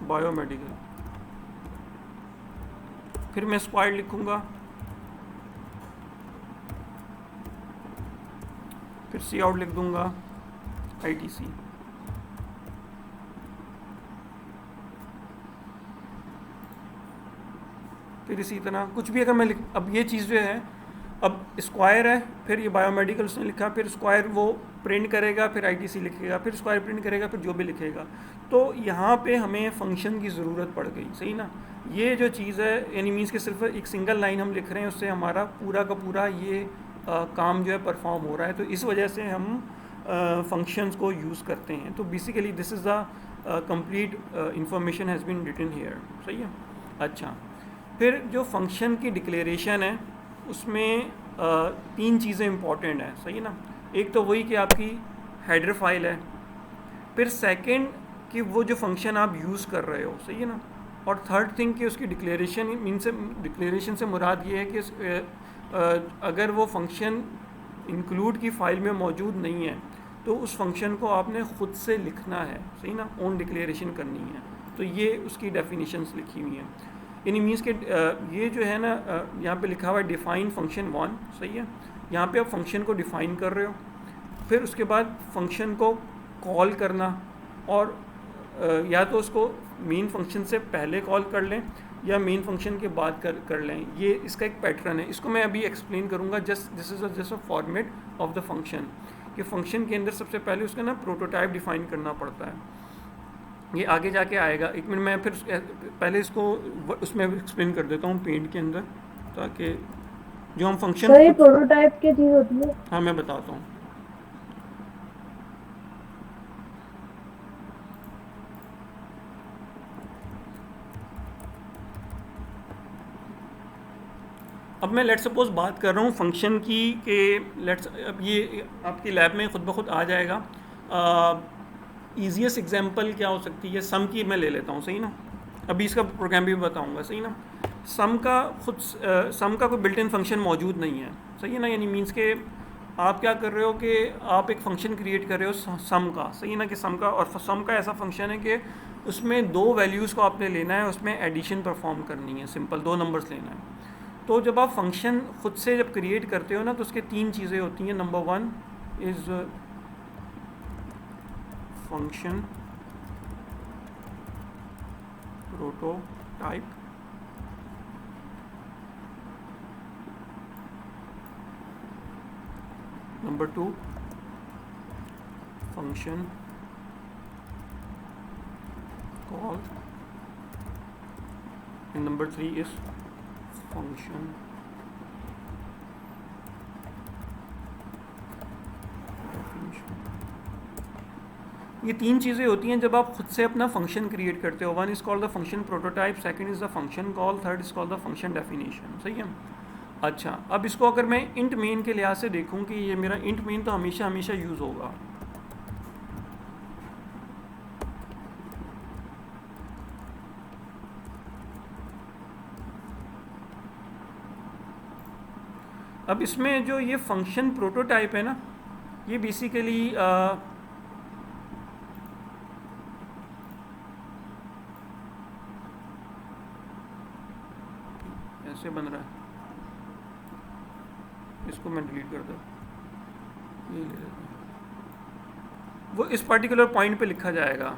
बायोमेडिकल, फिर मैं स्क्वायर लिखूँगा, फिर सी आउट लिख दूँगा ITC, फिर इसी तरह कुछ भी अगर मैं अब ये चीज़ जो है, अब स्क्वायर है, फिर ये बायोमेडिकल उसने लिखा, फिर स्क्वायर वो प्रिंट करेगा, फिर ITC लिखेगा, फिर स्क्वायर प्रिंट करेगा, फिर जो भी लिखेगा। तो यहाँ पे हमें फंक्शन की ज़रूरत पड़ गई, सही ना। ये जो चीज़ है यानी मीन्स कि सिर्फ एक सिंगल लाइन हम लिख रहे हैं, उससे हमारा पूरा का पूरा ये काम जो है परफॉर्म हो रहा है। तो इस वजह से हम फंक्शंस को यूज़ करते हैं। तो basically this is the complete information has been written here, सही है। अच्छा, फिर जो फंक्शन की डिक्लेरेशन है उसमें तीन चीज़ें इंपॉर्टेंट हैं, सही ना। एक तो वही कि आपकी हेडर फाइल है, फिर सेकंड कि वो जो फंक्शन आप यूज़ कर रहे हो, सही है ना, और थर्ड थिंग कि उसकी डिक्लेरेशन से मुराद ये है कि अगर वो फंक्शन इंक्लूड की फ़ाइल में मौजूद नहीं है तो उस फंक्शन को आपने ख़ुद से लिखना है, सही ना, ओन डिक्लेरेशन करनी है। तो ये उसकी डेफिनेशंस लिखी हुई हैं। यानी मीन्स के ये जो है ना यहाँ पे लिखा हुआ है डिफ़ाइन फंक्शन 1, सही है। यहाँ पे आप फंक्शन को डिफ़ाइन कर रहे हो, फिर उसके बाद फंक्शन को कॉल करना, और या तो उसको मेन फंक्शन से पहले कॉल कर लें या मेन फंक्शन के बाद कर लें। ये इसका एक पैटर्न है, इसको मैं अभी एक्सप्लेन करूँगा। This is just a format of the function कि फंक्शन के अंदर सबसे पहले उसका ना प्रोटोटाइप डिफ़ाइन करना पड़ता है। ये आगे जाके आएगा। एक मिनट मैं फिर पहले इसको उसमें एक्सप्लेन कर देता हूँ पेंट के अंदर, ताकि जो हम फंक्शन सर ये प्रोटोटाइप क्या चीज़ होती है? हाँ मैं बताता हूँ। अब मैं लेट्स सपोज बात कर रहा हूँ फंक्शन की कि अब ये आपकी लैब में खुद ब खुद आ जाएगा। ईजीएस्ट एग्जांपल क्या हो सकती है, सम की मैं ले लेता हूँ, सही ना। अभी इसका प्रोग्राम भी बताऊँगा, सही ना। सम का कोई बिल्ट इन फंक्शन मौजूद नहीं है, सही है ना। यानी मीन्स के आप क्या कर रहे हो कि आप एक फ़ंक्शन क्रिएट कर रहे हो सम का, सही है ना, कि सम का, और सम का ऐसा फंक्शन है कि उसमें दो वैल्यूज़ को आपने लेना है, उसमें एडिशन परफॉर्म करनी है, सिंपल दो नंबर्स लेना है। तो जब आप फंक्शन खुद से जब क्रिएट करते हो ना तो उसके तीन चीज़ें होती हैं। Number 1 is function prototype, number 2 function call, and number 3 is function definition. ये तीन चीज़ें होती हैं जब आप खुद से अपना फंक्शन क्रिएट करते हो। 1 is called the function prototype, second is the function call, third is called the function definition, सही है। अच्छा, अब इसको अगर मैं इंट मेन के लिहाज से देखूं कि ये मेरा इंट मेन तो हमेशा हमेशा यूज़ होगा। अब इसमें जो ये फंक्शन प्रोटोटाइप है ना, ये बेसिकली ऐसे बन रहा है, इसको मैं डिलीट कर दूँ, ये ले लेता हूँ। वो इस पर्टिकुलर पॉइंट पे लिखा जाएगा।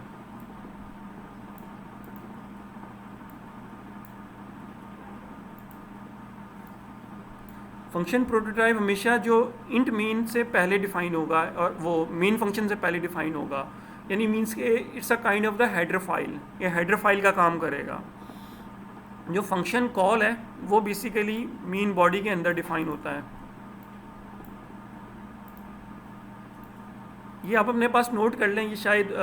फंक्शन प्रोटोटाइप हमेशा जो इंट मेन से पहले डिफाइन होगा और वो मेन फंक्शन से पहले डिफाइन होगा, यानी मीन्स के it's a kind of the header file, ये हेडर फाइल का काम करेगा। जो फंक्शन कॉल है वो बेसिकली मेन बॉडी के अंदर डिफाइन होता है। ये आप अपने पास नोट कर लें, ये शायद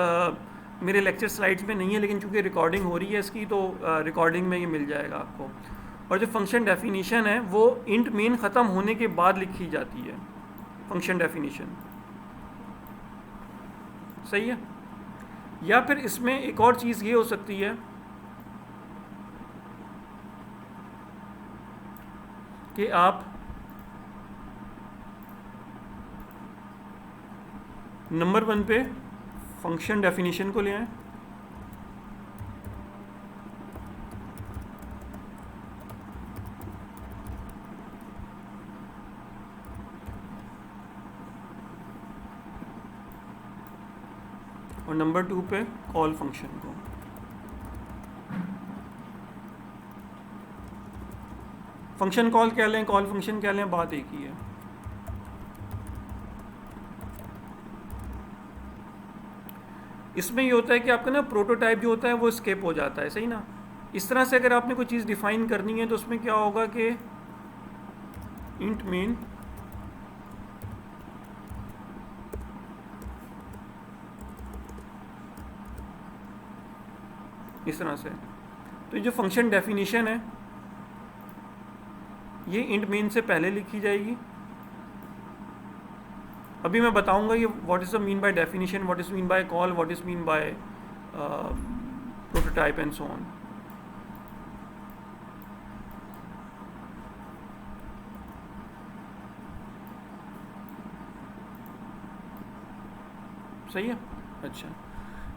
मेरे लेक्चर स्लाइड्स में नहीं है, लेकिन चूंकि रिकॉर्डिंग हो रही है इसकी तो रिकॉर्डिंग में ये मिल जाएगा आपको। और जो फंक्शन डेफिनेशन है वो इंट मेन ख़त्म होने के बाद लिखी जाती है, फंक्शन डेफिनेशन, सही है। या फिर इसमें एक और चीज़ ये हो सकती है कि आप नंबर 1 पे फंक्शन डेफिनेशन को ले आएं, और नंबर 2 पे कॉल फंक्शन को। फंक्शन कॉल क्या लें, कॉल फंक्शन क्या लें, बात एक ही है। इसमें ये होता है कि आपका ना प्रोटोटाइप जो होता है वो स्किप हो जाता है, सही ना। इस तरह से अगर आपने कोई चीज़ डिफाइन करनी है तो उसमें क्या होगा कि इंट मेन इस तरह से, तो ये जो फंक्शन डेफिनेशन है ये इंट मेन से पहले लिखी जाएगी। अभी मैं बताऊंगा ये what is the mean by definition, what is mean by call, what is mean by prototype and so on. सही है। अच्छा,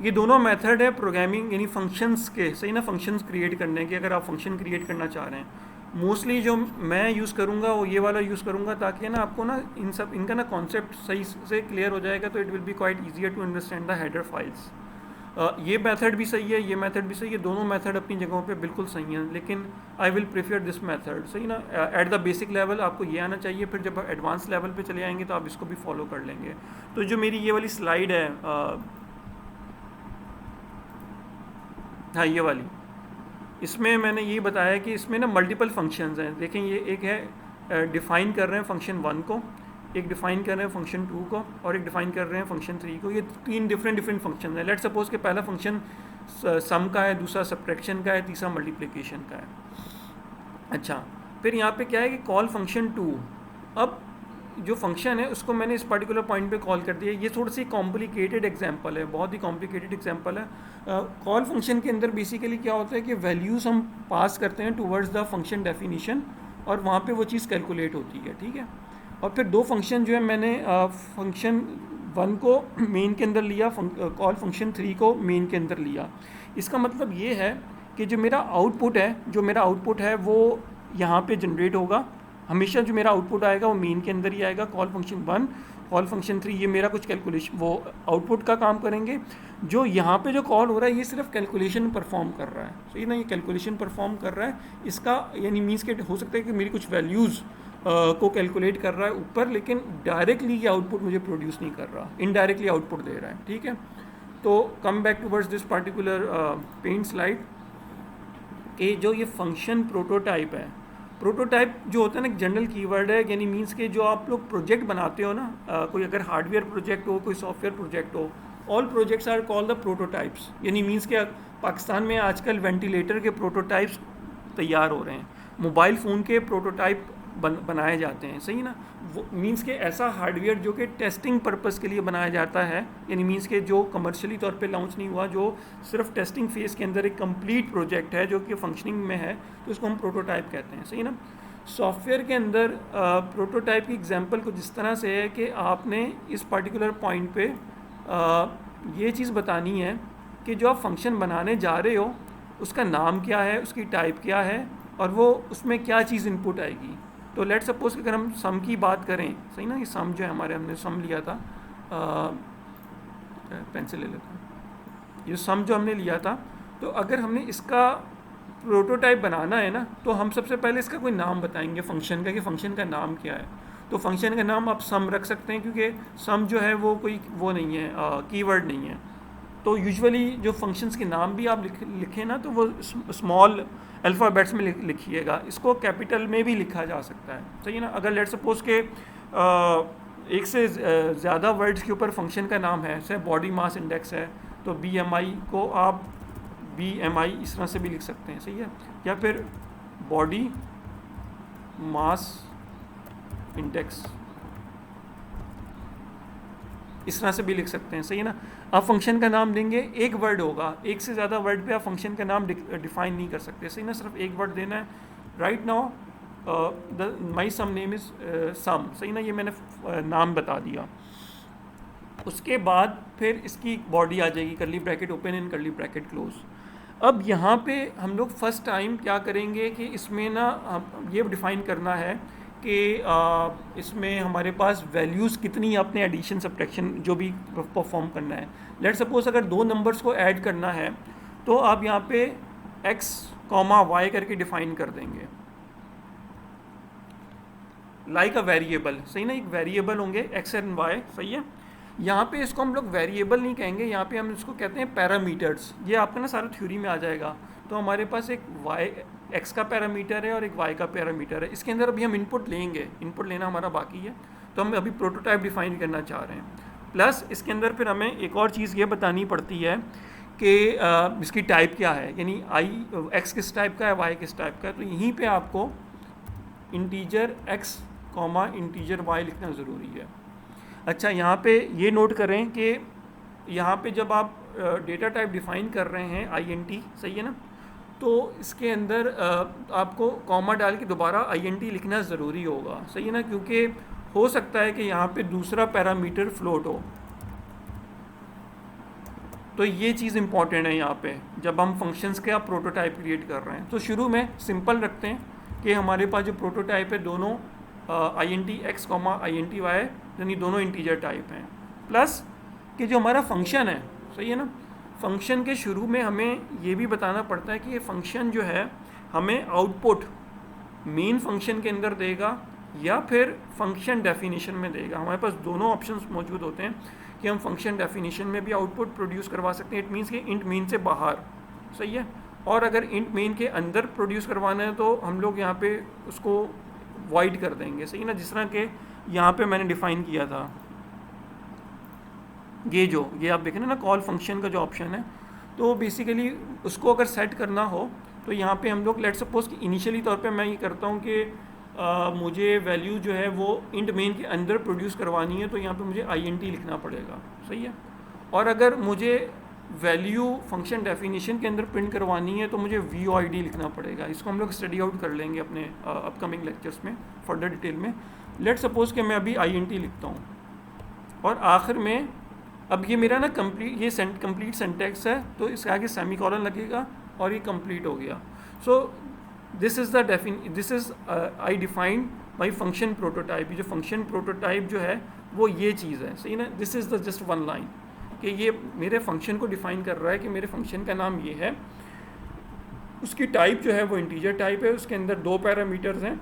ये दोनों मेथड है प्रोग्रामिंग यानी फंक्शंस के, सही ना, फंक्शंस क्रिएट करने के। अगर आप फंक्शन क्रिएट करना चाह रहे हैं, मोस्टली जो मैं यूज़ करूँगा वो ये वाला यूज़ करूँगा, ताकि ना आपको ना इनका ना कॉन्सेप्ट सही से क्लियर हो जाएगा, तो it will be quite easier to understand the header files. ये मेथड भी सही है, ये मेथड भी सही है, दोनों मेथड अपनी जगहों पे बिल्कुल सही हैं, लेकिन I will prefer this method, सही ना। एट द बेसिक लेवल आपको ये आना चाहिए, फिर जब एडवांस लेवल पे चले आएंगे तो आप इसको भी फॉलो कर लेंगे। तो जो मेरी ये वाली स्लाइड है, हाँ ये वाली, इसमें मैंने ये बताया कि इसमें ना मल्टीपल फंक्शंस हैं। देखें, ये एक है डिफ़ाइन कर रहे हैं फंक्शन 1 को, एक डिफ़ाइन कर रहे हैं फंक्शन 2 को, और एक डिफ़ाइन कर रहे हैं फंक्शन 3 को। ये 3 डिफरेंट फंक्शन हैं। लेट सपोज कि पहला फंक्शन सम का है, दूसरा सब्ट्रैक्शन का है, तीसरा मल्टीप्लिकेशन का है। अच्छा, फिर यहाँ पे क्या है कि कॉल फंक्शन 2। अब जो फंक्शन है उसको मैंने इस पर्टिकुलर पॉइंट पे कॉल कर दिया। ये थोड़ी सी कॉम्प्लिकेटेड एग्जांपल है, बहुत ही कॉम्प्लिकेटेड एग्जांपल है। कॉल फंक्शन के अंदर बेसिकली क्या होता है कि वैल्यूज़ हम पास करते हैं टूवर्ड्स द फंक्शन डेफिनेशन, और वहाँ पे वो चीज़ कैलकुलेट होती है, ठीक है। और फिर 2 फंक्शन जो है मैंने फंक्शन 1 को मेन के अंदर लिया, कॉल फंक्शन 3 को मेन के अंदर लिया। इसका मतलब ये है कि जो मेरा आउटपुट है वो यहाँ पे जनरेट होगा। हमेशा जो मेरा आउटपुट आएगा वो मेन के अंदर ही आएगा। कॉल फंक्शन 1, कॉल फंक्शन 3, ये मेरा कुछ कैलकुलेशन वो आउटपुट का काम करेंगे। जो यहाँ पे जो कॉल हो रहा है ये सिर्फ कैलकुलेशन परफॉर्म कर रहा है, सही ना, ये कैलकुलेशन परफॉर्म कर रहा है। इसका यानी मीन्स के हो सकता है कि मेरी कुछ वैल्यूज़ को कैलकुलेट कर रहा है ऊपर, लेकिन डायरेक्टली ये आउटपुट मुझे प्रोड्यूस नहीं कर रहा, इनडायरेक्टली आउटपुट दे रहा है, ठीक है। तो come back towards this particular paint slide कि जो ये फंक्शन प्रोटोटाइप है, प्रोटोटाइप जो होता है ना एक जनरल कीवर्ड है, यानी मींस के जो आप लोग प्रोजेक्ट बनाते हो ना, कोई अगर हार्डवेयर प्रोजेक्ट हो, कोई सॉफ्टवेयर प्रोजेक्ट हो, all projects are called the prototypes. यानी मींस के पाकिस्तान में आजकल वेंटिलेटर के प्रोटोटाइप्स तैयार हो रहे हैं, मोबाइल फ़ोन के प्रोटोटाइप बनाए जाते हैं, सही ना। वो मींस के ऐसा हार्डवेयर जो कि टेस्टिंग पर्पस के लिए बनाया जाता है, यानी मींस के जो कमर्शियली तौर पे लॉन्च नहीं हुआ, जो सिर्फ टेस्टिंग फेज़ के अंदर एक कंप्लीट प्रोजेक्ट है जो कि फंक्शनिंग में है, तो उसको हम प्रोटोटाइप कहते हैं, सही ना। सॉफ्टवेयर के अंदर प्रोटोटाइप की एग्जांपल कुछ इस तरह से है कि आपने इस पर्टिकुलर पॉइंट पे ये चीज़ बतानी है कि जो आप फंक्शन बनाने जा रहे हो उसका नाम क्या है, उसकी टाइप क्या है, और वो उसमें क्या चीज़ इनपुट आएगी। तो लेट सपोज कि अगर हम सम की बात करें, सही ना, ये सम जो है हमने सम लिया था, पेंसिल ले लेता हूँ, ये सम जो हमने लिया था, तो अगर हमने इसका प्रोटोटाइप बनाना है ना, तो हम सबसे पहले इसका कोई नाम बताएंगे फंक्शन का, कि फंक्शन का नाम क्या है। तो फंक्शन का नाम आप सम रख सकते हैं, क्योंकि सम जो है वो कोई वो नहीं है, कीवर्ड नहीं है। तो यूजुअली जो फंक्शंस के नाम भी आप लिखें ना, तो वो स्मॉल अल्फ़ाबेट्स में लिखिएगा। इसको कैपिटल में भी लिखा जा सकता है, सही है ना। अगर लेट सपोज के एक से ज़्यादा वर्ड्स के ऊपर फंक्शन का नाम है, जैसे बॉडी मास इंडेक्स है, तो BMI को आप BMI इस तरह से भी लिख सकते हैं, सही है। या फिर बॉडी मास इंडेक्स इस तरह से भी लिख सकते हैं, सही है ना। आप फंक्शन का नाम देंगे, एक वर्ड होगा, एक से ज़्यादा वर्ड पे आप फंक्शन का नाम डिफाइन नहीं कर सकते, सही ना। सिर्फ एक वर्ड देना है। Right now my sum name is sum, सही ना, ये मैंने नाम बता दिया। उसके बाद फिर इसकी बॉडी आ जाएगी, करली ब्रैकेट ओपन एंड करली ब्रैकेट क्लोज। अब यहाँ पे हम लोग फर्स्ट टाइम क्या करेंगे कि इसमें ना ये डिफ़ाइन करना है कि इसमें हमारे पास वैल्यूज़ कितनी अपने एडिशन सब्ट्रैक्शन जो भी परफॉर्म करना है। लेट सपोज अगर दो नंबर्स को ऐड करना है, तो आप यहाँ पे x, y करके डिफ़ाइन कर देंगे, लाइक अ वेरिएबल, सही ना। एक वेरिएबल होंगे x एंड y, सही है। यहाँ पे इसको हम लोग वेरिएबल नहीं कहेंगे, यहाँ पे हम इसको कहते हैं पैरामीटर्स। ये आपका ना सारा थ्योरी में आ जाएगा। तो हमारे पास एक x का पैरामीटर है और एक y का पैरामीटर है। इसके अंदर अभी हम इनपुट लेंगे, इनपुट लेना हमारा बाकी है, तो हम अभी प्रोटोटाइप डिफाइन करना चाह रहे हैं। प्लस इसके अंदर फिर हमें एक और चीज़ ये बतानी पड़ती है कि इसकी टाइप क्या है, यानी x किस टाइप का है, y किस टाइप का है। तो यहीं पर आपको इंटीजर x, इंटीजर y लिखना ज़रूरी है। अच्छा, यहाँ पे ये नोट करें कि यहाँ पे जब आप डेटा टाइप डिफ़ाइन कर रहे हैं INT, सही है ना, तो इसके अंदर आपको कॉमा डाल के दोबारा INT लिखना ज़रूरी होगा, सही है ना, क्योंकि हो सकता है कि यहाँ पे दूसरा पैरामीटर फ्लोट हो। तो ये चीज़ इंपॉर्टेंट है यहाँ पे जब हम फंक्शंस का प्रोटोटाइप क्रिएट कर रहे हैं। तो शुरू में सिंपल रखते हैं कि हमारे पास जो प्रोटोटाइप है दोनों INT x, INT y, यानी दोनों इंटीजर टाइप हैं। प्लस कि जो हमारा फंक्शन है, सही है ना, फंक्शन के शुरू में हमें ये भी बताना पड़ता है कि ये फंक्शन जो है हमें आउटपुट मेन फंक्शन के अंदर देगा या फिर फंक्शन डेफिनेशन में देगा। हमारे पास दोनों ऑप्शंस मौजूद होते हैं कि हम फंक्शन डेफिनेशन में भी आउटपुट प्रोड्यूस करवा सकते हैं, इट मीन्स कि इंट मेन से बाहर, सही है। और अगर इंट मेन के अंदर प्रोड्यूस करवाना है तो हम लोग यहाँ पे उसको वॉइड कर देंगे, सही ना। जिस तरह के यहाँ पे मैंने डिफ़ाइन किया था, ये आप देखें ना कॉल फंक्शन का जो ऑप्शन है, तो बेसिकली उसको अगर सेट करना हो तो यहाँ पे हम लोग लेट सपोज कि इनिशियली तौर पे मैं ये करता हूँ कि मुझे वैल्यू जो है वो इंट मेन के अंदर प्रोड्यूस करवानी है, तो यहाँ पे मुझे INT लिखना पड़ेगा, सही है। और अगर मुझे वैल्यू फंक्शन डेफिनेशन के अंदर प्रिंट करवानी है तो मुझे VOID लिखना पड़ेगा। इसको हम लोग स्टडी आउट कर लेंगे अपने अपकमिंग लेक्चर्स में फर्दर डिटेल में। लेट सपोज कि मैं अभी INT लिखता हूँ और आखिर में अब ये मेरा ना कंप्लीट सेंटेक्स है, तो इसके आगे सेमीकोलन लगेगा और ये कंप्लीट हो गया। सो this is I defined my function prototype. जो फंक्शन प्रोटोटाइप जो है वो ये चीज़ है, सही ना। This is the just one line कि ये मेरे फंक्शन को डिफ़ाइन कर रहा है कि मेरे फंक्शन का नाम ये है, उसकी टाइप जो है वो इंटीजर टाइप है, उसके अंदर दो पैरामीटर्स हैं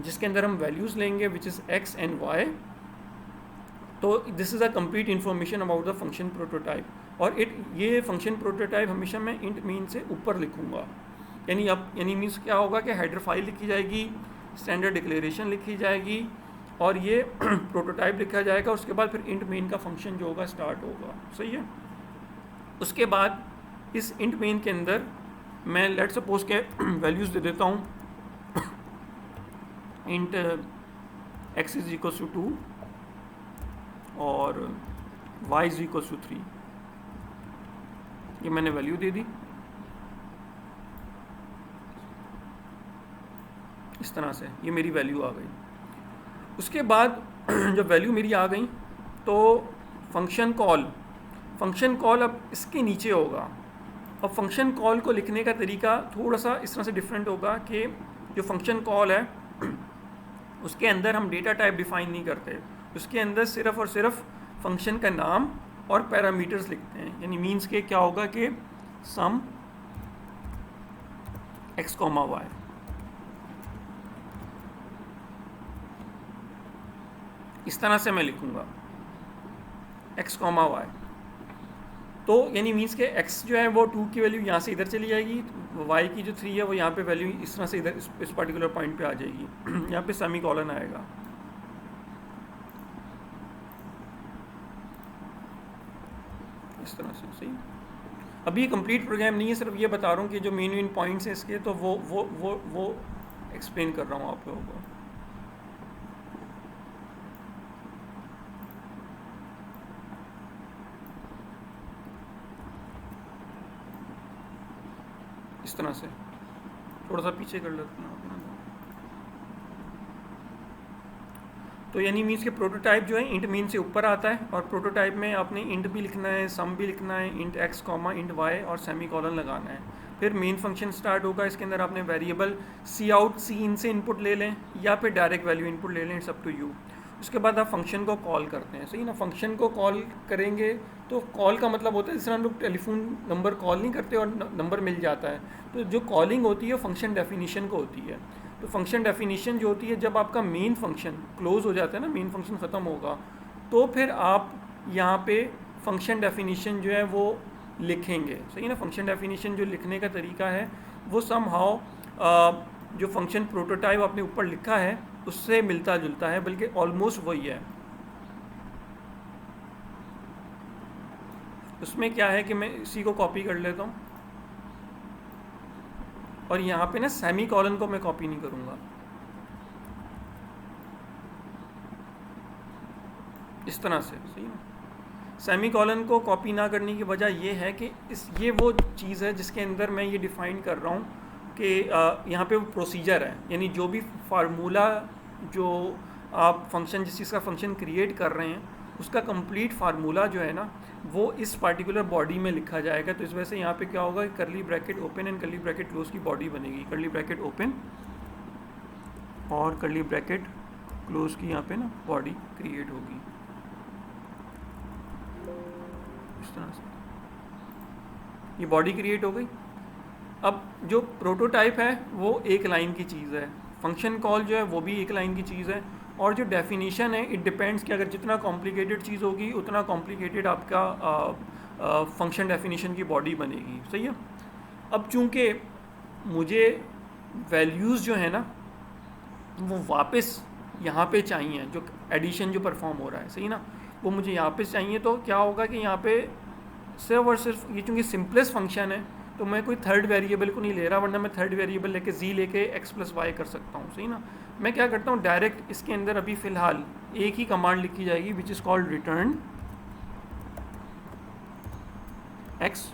जिसके अंदर हम वैल्यूज़ लेंगे which is x and y। तो this is a complete information about the function prototype. और ये फंक्शन प्रोटोटाइप हमेशा मैं इंट मीन से ऊपर लिखूँगा, यानी मीन्स क्या होगा कि हेडर फाइल लिखी जाएगी, स्टैंडर्ड डिक्लेरेशन लिखी जाएगी और ये प्रोटोटाइप लिखा जाएगा। उसके बाद फिर इंट मेन का फंक्शन जो होगा स्टार्ट होगा, सही है। उसके बाद इस इंट मेन के अंदर मैं लेट सपोज के वैल्यूज़ दे देता हूँ, int x is equal to 2 और y इज इक्वल टू 3। ये मैंने वैल्यू दे दी इस तरह से, ये मेरी वैल्यू आ गई। उसके बाद जब वैल्यू मेरी आ गई तो फंक्शन कॉल अब इसके नीचे होगा। अब फंक्शन कॉल को लिखने का तरीका थोड़ा सा इस तरह से डिफरेंट होगा कि जो फंक्शन कॉल है उसके अंदर हम डेटा टाइप डिफाइन नहीं करते, उसके अंदर सिर्फ और सिर्फ फंक्शन का नाम और पैरामीटर्स लिखते हैं। यानी मीन्स के क्या होगा कि सम एक्स कॉमा वाई। इस तरह से मैं लिखूंगा एक्स कॉमा वाई। तो यानी मीन्स के x जो है वो 2 की वैल्यू यहाँ से इधर चली जाएगी, y की जो 3 है वो यहाँ पे वैल्यू इस तरह से इधर इस पर्टिकुलर पॉइंट पे आ जाएगी। यहाँ पे सेमी कॉलन आएगा। इस तरह से सही। अभी ये कंप्लीट प्रोग्राम नहीं है, सिर्फ ये बता रहा हूँ कि जो मेन पॉइंट्स हैं इसके, तो वो एक्सप्लेन कर रहा हूँ आप लोगों को। इस तरह से थोड़ा सा पीछे कर लेते हैं अपना। तो यानी मीन्स के प्रोटोटाइप जो है इंट मीन से ऊपर आता है, और प्रोटोटाइप में आपने इंट भी लिखना है, सम भी लिखना है, int x comma int y और सेमी कॉलन लगाना है। फिर मेन फंक्शन स्टार्ट होगा, इसके अंदर आपने वेरिएबल सी आउट सी इन से इनपुट ले लें या फिर डायरेक्ट वैल्यू इनपुट ले लें, इट्स अप टू यू। उसके बाद आप फंक्शन को कॉल करते हैं, सही ना। फंक्शन को कॉल करेंगे तो कॉल का मतलब होता है जिस तरह हम लोग टेलीफोन नंबर कॉल नहीं करते और नंबर मिल जाता है, तो जो कॉलिंग होती है फंक्शन डेफिनेशन को होती है। तो फंक्शन डेफिनेशन जो होती है, जब आपका मेन फंक्शन क्लोज हो जाता है ना, मेन फंक्शन ख़त्म होगा, तो फिर आप यहाँ पे फंक्शन डेफिनेशन जो है वो लिखेंगे, सही ना। फंक्शन डेफिनेशन जो लिखने का तरीका है वो समहाउ जो फंक्शन प्रोटोटाइप आपने ऊपर लिखा है उससे मिलता जुलता है, बल्कि ऑलमोस्ट वही है। उसमें क्या है कि मैं इसी को कॉपी कर लेता हूँ, और यहाँ पे ना सेमी कॉलन को मैं कॉपी नहीं करूँगा, इस तरह से, सही ना। सेमी कॉलन को कॉपी ना करने की वजह ये है कि ये वो चीज़ है जिसके अंदर मैं ये डिफ़ाइन कर रहा हूँ कि यहाँ पे वो प्रोसीजर है, यानी जो भी फार्मूला जो आप फंक्शन जिस चीज़ का फंक्शन क्रिएट कर रहे हैं उसका कंप्लीट फार्मूला जो है ना वो इस पार्टिकुलर बॉडी में लिखा जाएगा। तो इस वजह से यहाँ पे क्या होगा, करली ब्रैकेट ओपन एंड करली ब्रैकेट क्लोज की बॉडी बनेगी। करली ब्रैकेट ओपन और करली ब्रैकेट क्लोज की यहाँ पे ना बॉडी क्रिएट होगी, इस तरह से ये बॉडी क्रिएट हो गई। अब जो प्रोटोटाइप है वो एक लाइन की चीज़ है, फंक्शन कॉल जो है वो भी एक लाइन की चीज़ है, और जो डेफिनेशन है इट डिपेंड्स कि अगर जितना कॉम्प्लिकेटेड चीज़ होगी उतना कॉम्प्लिकेटेड आपका फंक्शन डेफिनेशन की बॉडी बनेगी, सही है। अब चूँकि मुझे वैल्यूज़ जो है ना वो वापस यहाँ पे चाहिए, जो एडिशन जो परफॉर्म हो रहा है, सही ना, वो मुझे यहाँ पे चाहिए। तो क्या होगा कि यहाँ पे सिर्फ और सिर्फ ये चूँकि सिंपलेस्ट फंक्शन है तो मैं कोई थर्ड वेरिएबल को नहीं ले रहा, वरना मैं थर्ड वेरिएबल लेके जी लेके एक्स प्लस वाई कर सकता हूँ, सही ना। मैं क्या करता हूँ, डायरेक्ट इसके अंदर अभी फ़िलहाल एक ही कमांड लिखी जाएगी which is called return x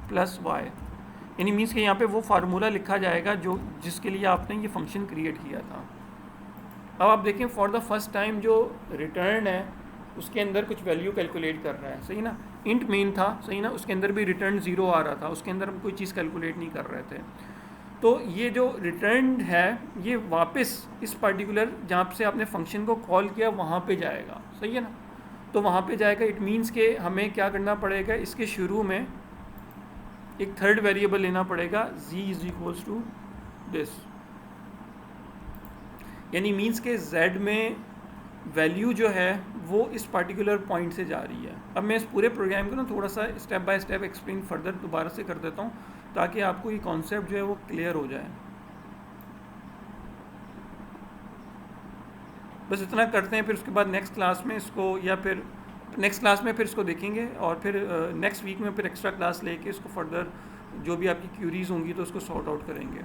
plus y, यानी मीन्स कि यहाँ पे वो फार्मूला लिखा जाएगा जो जिसके लिए आपने ये फंक्शन क्रिएट किया था। अब आप देखें फॉर द फर्स्ट टाइम जो रिटर्न है उसके अंदर कुछ वैल्यू कैलकुलेट कर रहा है, सही ना। इंट मेन था, सही ना, उसके अंदर भी रिटर्न 0 आ रहा था, उसके अंदर हम कोई चीज़ कैलकुलेट नहीं कर रहे थे। तो ये जो रिटर्न है ये वापस इस पर्टिकुलर जहाँ से आपने फंक्शन को कॉल किया वहाँ पे जाएगा, सही है ना। तो वहाँ पे जाएगा, इट मीन्स के हमें क्या करना पड़ेगा, इसके शुरू में एक थर्ड वेरिएबल लेना पड़ेगा, z is equals to this, यानी मीन्स के z में वैल्यू जो है वो इस पर्टिकुलर पॉइंट से जा रही है। अब मैं इस पूरे प्रोग्राम को ना थोड़ा सा step by step explain further दोबारा से कर देता हूँ ताकि आपको ये कॉन्सेप्ट जो है वो क्लियर हो जाए। बस इतना करते हैं, फिर उसके बाद नेक्स्ट क्लास में इसको, या फिर नेक्स्ट क्लास में फिर इसको देखेंगे, और फिर नेक्स्ट वीक में फिर एक्स्ट्रा क्लास लेके इसको फर्दर जो भी आपकी क्यूरीज होंगी तो उसको सॉर्ट आउट करेंगे।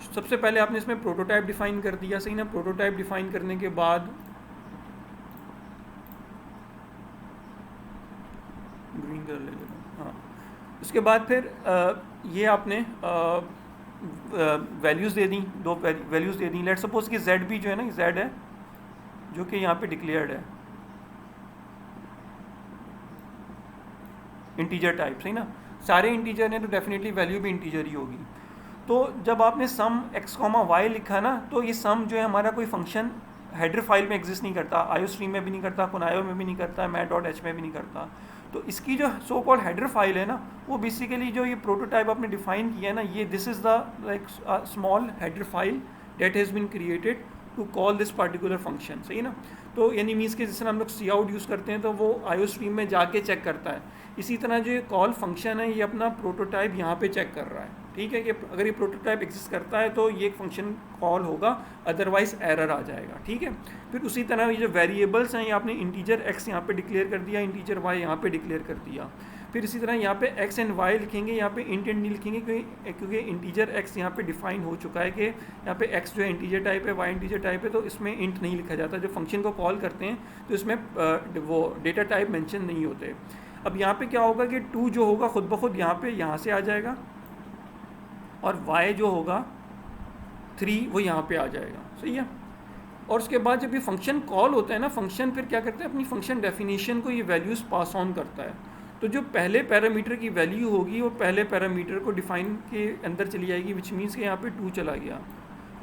सबसे पहले आपने इसमें प्रोटोटाइप डिफ़ाइन कर दिया, सही ना। प्रोटोटाइप डिफ़ाइन करने के बाद ग्रीन कलर ले लेता हूँ, हाँ। उसके बाद फिर ये आपने वैल्यूज़ दे दी, दो values they the. Let's suppose कि z भी जो है ना, z है जो कि यहाँ पे डिक्लेयर्ड है इंटीजर टाइप, सही ना। सारे इंटीजर हैं तो डेफिनेटली वैल्यू भी इंटीजर ही होगी। तो जब आपने सम x, y लिखा ना, तो ये सम जो है हमारा कोई फंक्शन हेडर फाइल में एग्जिस्ट नहीं करता, आईओ स्ट्रीम में भी नहीं करता, कोनायो में भी नहीं करता, मैट.h में भी नहीं करता। तो इसकी जो सो कॉल्ड हेडर फाइल है ना, वो बेसिकली जो ये प्रोटोटाइप आपने डिफाइन किया है ना, ये this is the like small header file that has been created to call this particular function, सही ना। तो यानी मीन्स के जिस तरह हम लोग सी आउट यूज़ करते हैं तो वो आईओ स्ट्रीम में जाके चेक करता है, इसी तरह जो ये कॉल फंक्शन है ये अपना प्रोटोटाइप यहाँ पे चेक कर रहा है, ठीक है। कि अगर ये प्रोटोटाइप एग्जिस्ट करता है तो ये एक फंक्शन कॉल होगा, अदरवाइज एरर आ जाएगा, ठीक है। फिर उसी तरह ये जो वेरिएबल्स हैं, ये आपने इंटीजर x यहाँ पे डिक्लेयर कर दिया, इंटीजर y यहाँ पे डिक्लेयर कर दिया। फिर इसी तरह यहाँ पे x एंड y लिखेंगे, यहाँ पे इंट एंड नहीं लिखेंगे क्योंकि इंटीजर x यहाँ पे डिफाइन हो चुका है कि यहाँ पे x जो है इंटीजर टाइप है, y इंटीजर टाइप है, तो इसमें इंट नहीं लिखा जाता। जब फंक्शन को कॉल करते हैं तो इसमें वो डेटा टाइप मेंशन नहीं होते। अब यहाँ पे क्या होगा कि 2 जो होगा खुद ब खुद यहाँ से आ जाएगा, और y जो होगा 3 वो यहाँ पे आ जाएगा, सही है। और उसके बाद जब ये फंक्शन कॉल होता है ना, फंक्शन फिर क्या करता है, अपनी फंक्शन डेफिनेशन को ये वैल्यूज़ पास ऑन करता है। तो जो पहले पैरामीटर की वैल्यू होगी वो पहले पैरामीटर को डिफाइन के अंदर चली जाएगी, विच मीन्स कि यहाँ पे 2 चला गया,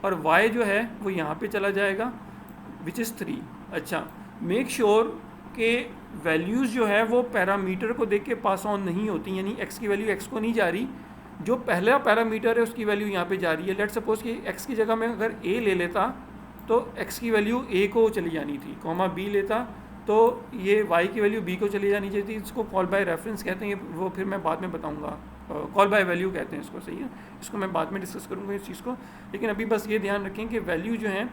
और y जो है वो यहाँ पे चला जाएगा, विच इज़ 3। अच्छा, मेक श्योर कि वैल्यूज़ जो है वो पैरामीटर को देख के पास ऑन नहीं होती, यानी x की वैल्यू x को नहीं जा रही, जो पहला पैरामीटर है उसकी वैल्यू यहाँ पे जा रही है। लेट सपोज कि x की जगह मैं अगर a ले लेता तो x की वैल्यू a को चली जानी थी, कॉमा b लेता तो ये y की वैल्यू b को चली जानी चाहिए थी। इसको कॉल बाय रेफरेंस कहते हैं, वो फिर मैं बाद में बताऊंगा, कॉल बाय वैल्यू कहते हैं इसको, सही है। इसको मैं बाद में डिस्कस करूँगा इस चीज़ को, लेकिन अभी बस ये ध्यान रखें कि वैल्यू जो है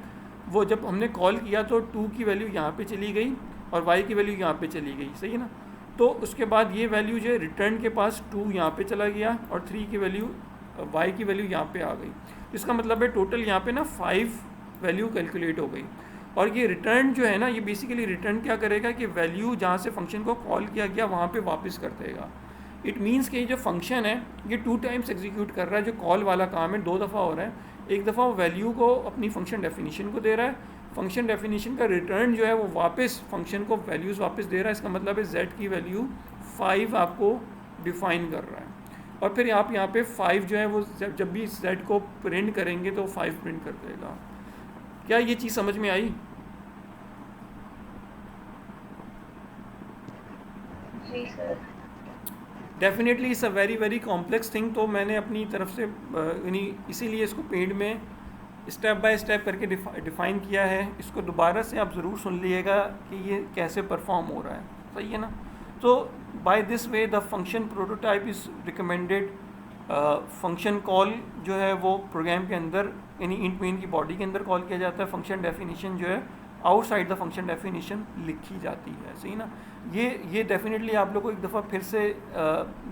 वो जब हमने कॉल किया तो 2 की वैल्यू यहाँ पर चली गई और y की वैल्यू यहाँ पर चली गई, सही है ना। तो उसके बाद ये वैल्यू जो है रिटर्न के पास 2 यहाँ पे चला गया और 3 की वैल्यू y की वैल्यू यहाँ पे आ गई। इसका मतलब है टोटल यहाँ पे ना 5 वैल्यू कैलकुलेट हो गई। और ये रिटर्न जो है ना, ये बेसिकली रिटर्न क्या करेगा कि वैल्यू जहाँ से फंक्शन को कॉल किया गया वहाँ पे वापस कर देगा। इट मीन्स कि जो फंक्शन है ये 2 टाइम्स एग्जीक्यूट कर रहा है। जो कॉल वाला काम है 2 दफ़ा हो रहा है, एक दफ़ा वो वैल्यू को अपनी फंक्शन डेफिनेशन को दे रहा है, फंक्शन डेफिनेशन का रिटर्न जो है वो वापस फंक्शन को वैल्यूज़ वापस दे रहा है। इसका मतलब है z की वैल्यू 5 आपको डिफाइन कर रहा है, और फिर आप यहाँ पे 5 जो है वो जब भी z को प्रिंट करेंगे तो 5 प्रिंट कर देगा। क्या ये चीज़ समझ में आई? जी sir. Definitely it's a very very complex thing. तो मैंने अपनी तरफ से यानी इसीलिए इसको पेड में स्टेप बाय स्टेप करके डिफ़ाइन किया है। इसको दोबारा से आप ज़रूर सुन लीजिएगा कि ये कैसे परफॉर्म हो रहा है, सही है ना। तो by this way the function prototype is recommended. Function call जो है वो प्रोग्राम के अंदर यानी इंट मेन की बॉडी के अंदर कॉल किया जाता है। फंक्शन डेफिनेशन जो है आउटसाइड द फंक्शन डेफिनेशन लिखी जाती है, सही ना। ये डेफिनेटली आप लोग को एक दफ़ा फिर से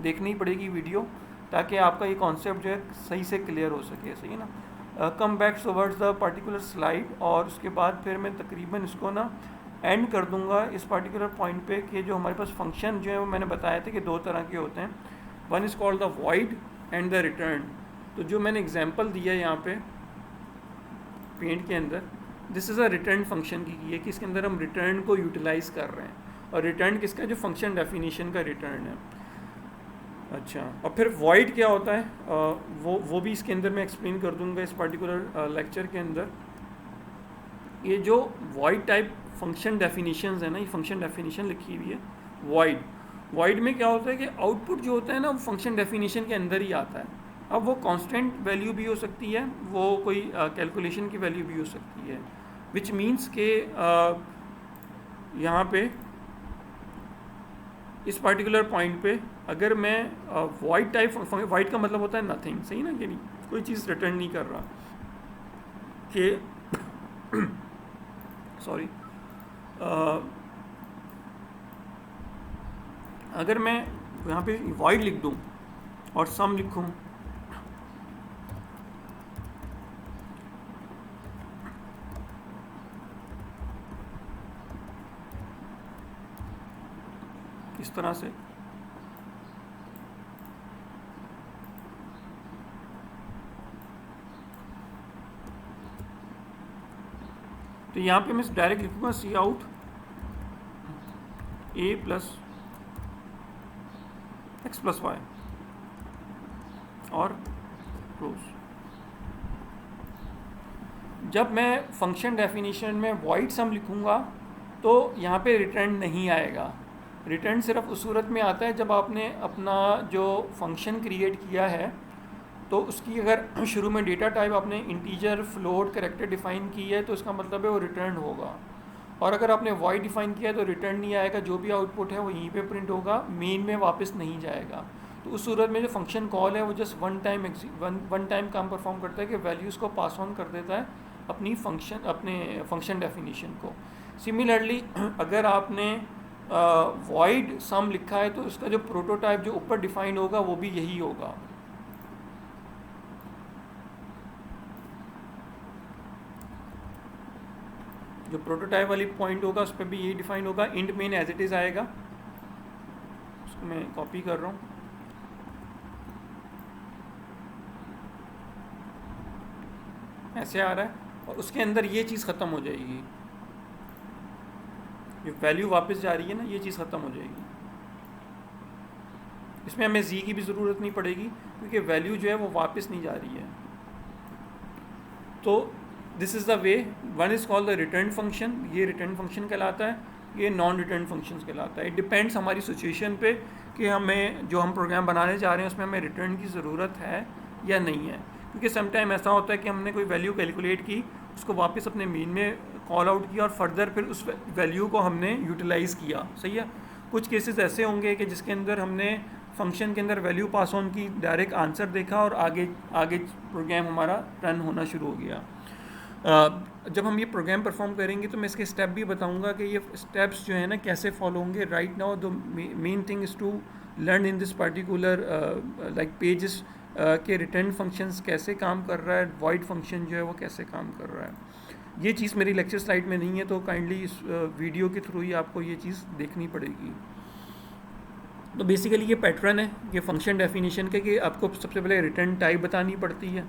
देखनी पड़ेगी वीडियो, ताकि आपका ये कॉन्सेप्ट जो है सही से क्लियर हो सके, सही है ना। Come back towards the particular slide, और उसके बाद फिर मैं तकरीबन इसको ना एंड कर दूंगा इस पर्टिकुलर पॉइंट पे कि जो हमारे पास फंक्शन जो है वो मैंने बताया था कि 2 तरह के होते हैं। One is called the void and the return. तो जो मैंने एग्जांपल दिया है यहाँ पे पेंट के अंदर, this is a return function की है कि इसके अंदर हम रिटर्न को यूटिलाइज़ कर रहे हैं, और रिटर्न किसका, जो फंक्शन डेफिनेशन का रिटर्न है। अच्छा, और फिर वॉइड क्या होता है वो भी इसके अंदर मैं एक्सप्लेन कर दूंगा इस पर्टिकुलर लेक्चर के अंदर। ये जो वॉइड टाइप फंक्शन डेफिनेशंस है ना, ये फंक्शन डेफिनेशन लिखी हुई है वॉइड में क्या होता है कि आउटपुट जो होता है ना वो फंक्शन डेफिनेशन के अंदर ही आता है। अब वो कांस्टेंट वैल्यू भी हो सकती है, वो कोई कैलकुलेशन की वैल्यू भी हो सकती है, विच मीन्स के यहाँ पे इस पर्टिकुलर पॉइंट पे अगर मैं वॉइड टाइप, वॉइड का मतलब होता है नथिंग, सही ना, यानी कोई चीज़ रिटर्न नहीं कर रहा कि सॉरी अगर मैं यहाँ पे वॉइड लिख दूँ और सम लिखूँ, इस तरह से, तो यहाँ पे मैं डायरेक्ट लिखूँगा cout a plus x plus Y और क्लोज। जब मैं फंक्शन डेफिनेशन में वॉइड सम लिखूँगा तो यहाँ पे रिटर्न नहीं आएगा। रिटर्न सिर्फ उस सूरत में आता है जब आपने अपना जो फंक्शन क्रिएट किया है तो उसकी अगर शुरू में डेटा टाइप आपने इंटीजर, फ्लोट, कैरेक्टर डिफ़ाइन की है तो इसका मतलब है वो रिटर्न होगा। और अगर आपने वॉइड डिफ़ाइन किया है तो रिटर्न नहीं आएगा, जो भी आउटपुट है वो यहीं पे प्रिंट होगा, मेन में वापस नहीं जाएगा। तो उस सूरत में जो फंक्शन कॉल है वो जस्ट वन टाइम काम परफॉर्म करता है कि वैल्यूज़ को पास ऑन कर देता है अपने फंक्शन डेफिनेशन को। सिमिलरली अगर आपने वॉइड सम लिखा है तो उसका जो प्रोटोटाइप जो ऊपर डिफाइन होगा वो भी यही होगा। जो प्रोटोटाइप वाली पॉइंट होगा उस पर भी यही डिफाइन होगा। Int main as it is आएगा, उसको मैं कॉपी कर रहा हूँ। ऐसे आ रहा है और उसके अंदर ये चीज़ ख़त्म हो जाएगी, जो वैल्यू वापस जा रही है ना ये चीज़ ख़त्म हो जाएगी। इसमें हमें जी की भी ज़रूरत नहीं पड़ेगी क्योंकि वैल्यू जो है वो वापस नहीं जा रही है। तो this is the way. One is called the return function, ये रिटर्न फंक्शन कहलाता है, ये नॉन रिटर्न फंक्शंस कहलाता है। इट डिपेंड्स हमारी सिचुएशन पे कि हमें जो हम प्रोग्राम बनाने जा रहे हैं उसमें हमें रिटर्न की ज़रूरत है या नहीं है। क्योंकि सम टाइम ऐसा होता है कि हमने कोई वैल्यू कैलकुलेट की, उसको वापस अपने मेन में कॉल आउट किया और फर्दर फिर उस वैल्यू को हमने यूटिलाइज़ किया। सही है। कुछ केसेस ऐसे होंगे कि जिसके अंदर हमने फंक्शन के अंदर वैल्यू पास ऑन की, डायरेक्ट आंसर देखा और आगे प्रोग्राम हमारा रन होना शुरू हो गया। जब हम ये प्रोग्राम परफॉर्म करेंगे तो मैं इसके स्टेप भी बताऊंगा कि ये स्टेप्स जो है ना कैसे फॉलो होंगे। Right now the main thing is to learn in this particular like pages के रिटर्न फंक्शंस कैसे काम कर रहा है, वॉइड फंक्शन जो है वो कैसे काम कर रहा है। ये चीज़ मेरी लेक्चर स्लाइड में नहीं है तो काइंडली इस वीडियो के थ्रू ही आपको ये चीज़ देखनी पड़ेगी। तो बेसिकली ये पैटर्न है ये फंक्शन डेफिनेशन के कि आपको सबसे पहले रिटर्न टाइप बतानी पड़ती है,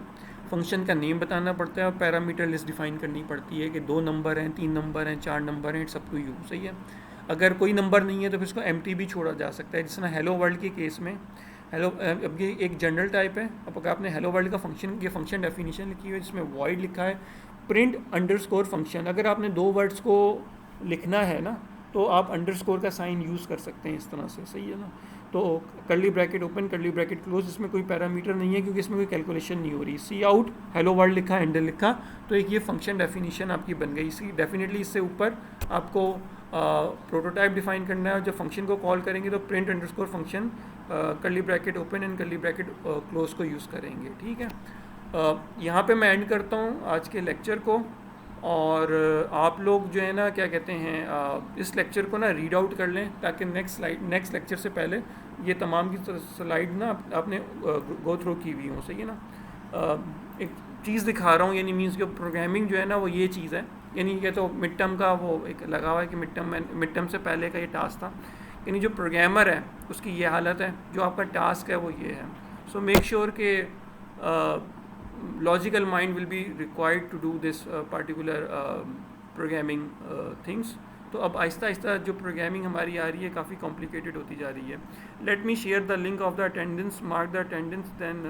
फंक्शन का नेम बताना पड़ता है और पैरामीटर लिस्ट डिफाइन करनी पड़ती है कि 2 नंबर हैं, 3 नंबर हैं, 4 नंबर हैं, सबको यूज। सही है। अगर कोई नंबर नहीं है तो फिर इसको एम्प्टी भी छोड़ा जा सकता है। जिसमें हेलो वर्ल्ड के केस में अब ये एक जनरल टाइप है। अब अगर आपने हेलो वर्ल्ड का फंक्शन डेफिनेशन लिखी हुई है जिसमें वॉइड लिखा है प्रिंट अंडरस्कोर फंक्शन, अगर आपने 2 वर्ड्स को लिखना है ना तो आप अंडरस्कोर का साइन यूज़ कर सकते हैं इस तरह से। सही है ना। तो curly bracket open, curly bracket close, इसमें कोई पैरामीटर नहीं है क्योंकि इसमें कोई कैलकुलेशन नहीं हो रही। सी आउट, हेलो वर्ल्ड लिखा, एंडर लिखा, तो एक ये फंक्शन डेफिनेशन आपकी बन गई। इसी डेफिनेटली इससे ऊपर आपको प्रोटोटाइप डिफाइन करना है और जब फंक्शन को कॉल करेंगे तो print underscore function curly bracket open and curly bracket close को यूज़ करेंगे। ठीक है। यहाँ पे मैं एंड करता हूँ आज के लेक्चर को और आप लोग जो है ना क्या कहते हैं इस लेक्चर को ना रीड आउट कर लें ताकि नेक्स्ट लेक्चर से पहले ये तमाम की स्लाइड ना आपने गो थ्रू की हुई हो। सही है ना। एक चीज़ दिखा रहा हूँ, यानी मीन्स जो प्रोग्रामिंग जो है ना वो ये चीज़ है। यानी ये तो मिड टर्म का वो एक लगा हुआ है कि मिड टर्म से पहले का ये टास्क था। यानी जो प्रोग्रामर है उसकी ये हालत है, जो आपका टास्क है वो ये है। सो मेक श्योर के logical mind will be required to do this particular programming things। तो अब आहिस्ता आहिस्ता जो प्रोग्रामिंग हमारी आ रही है काफ़ी कॉम्प्लिकेटेड होती जा रही है। Let me share the link of the attendance, mark the attendance, then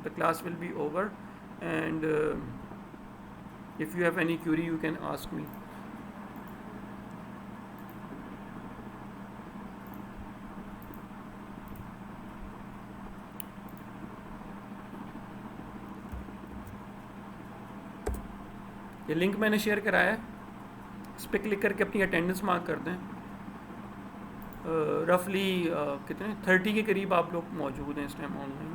the class will be over and if you have any query you can ask me. ये लिंक मैंने शेयर कराया है, इस पर क्लिक करके अपनी अटेंडेंस मार्क कर दें। रफली कितने 30 के करीब आप लोग मौजूद हैं इस टाइम ऑनलाइन।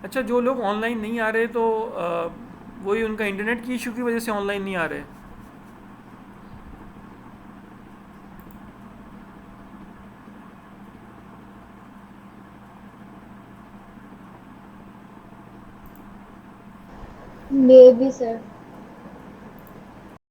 अच्छा, जो लोग ऑनलाइन नहीं आ रहे तो वही उनका इंटरनेट की इशू की वजह से ऑनलाइन नहीं आ रहे। May be sir.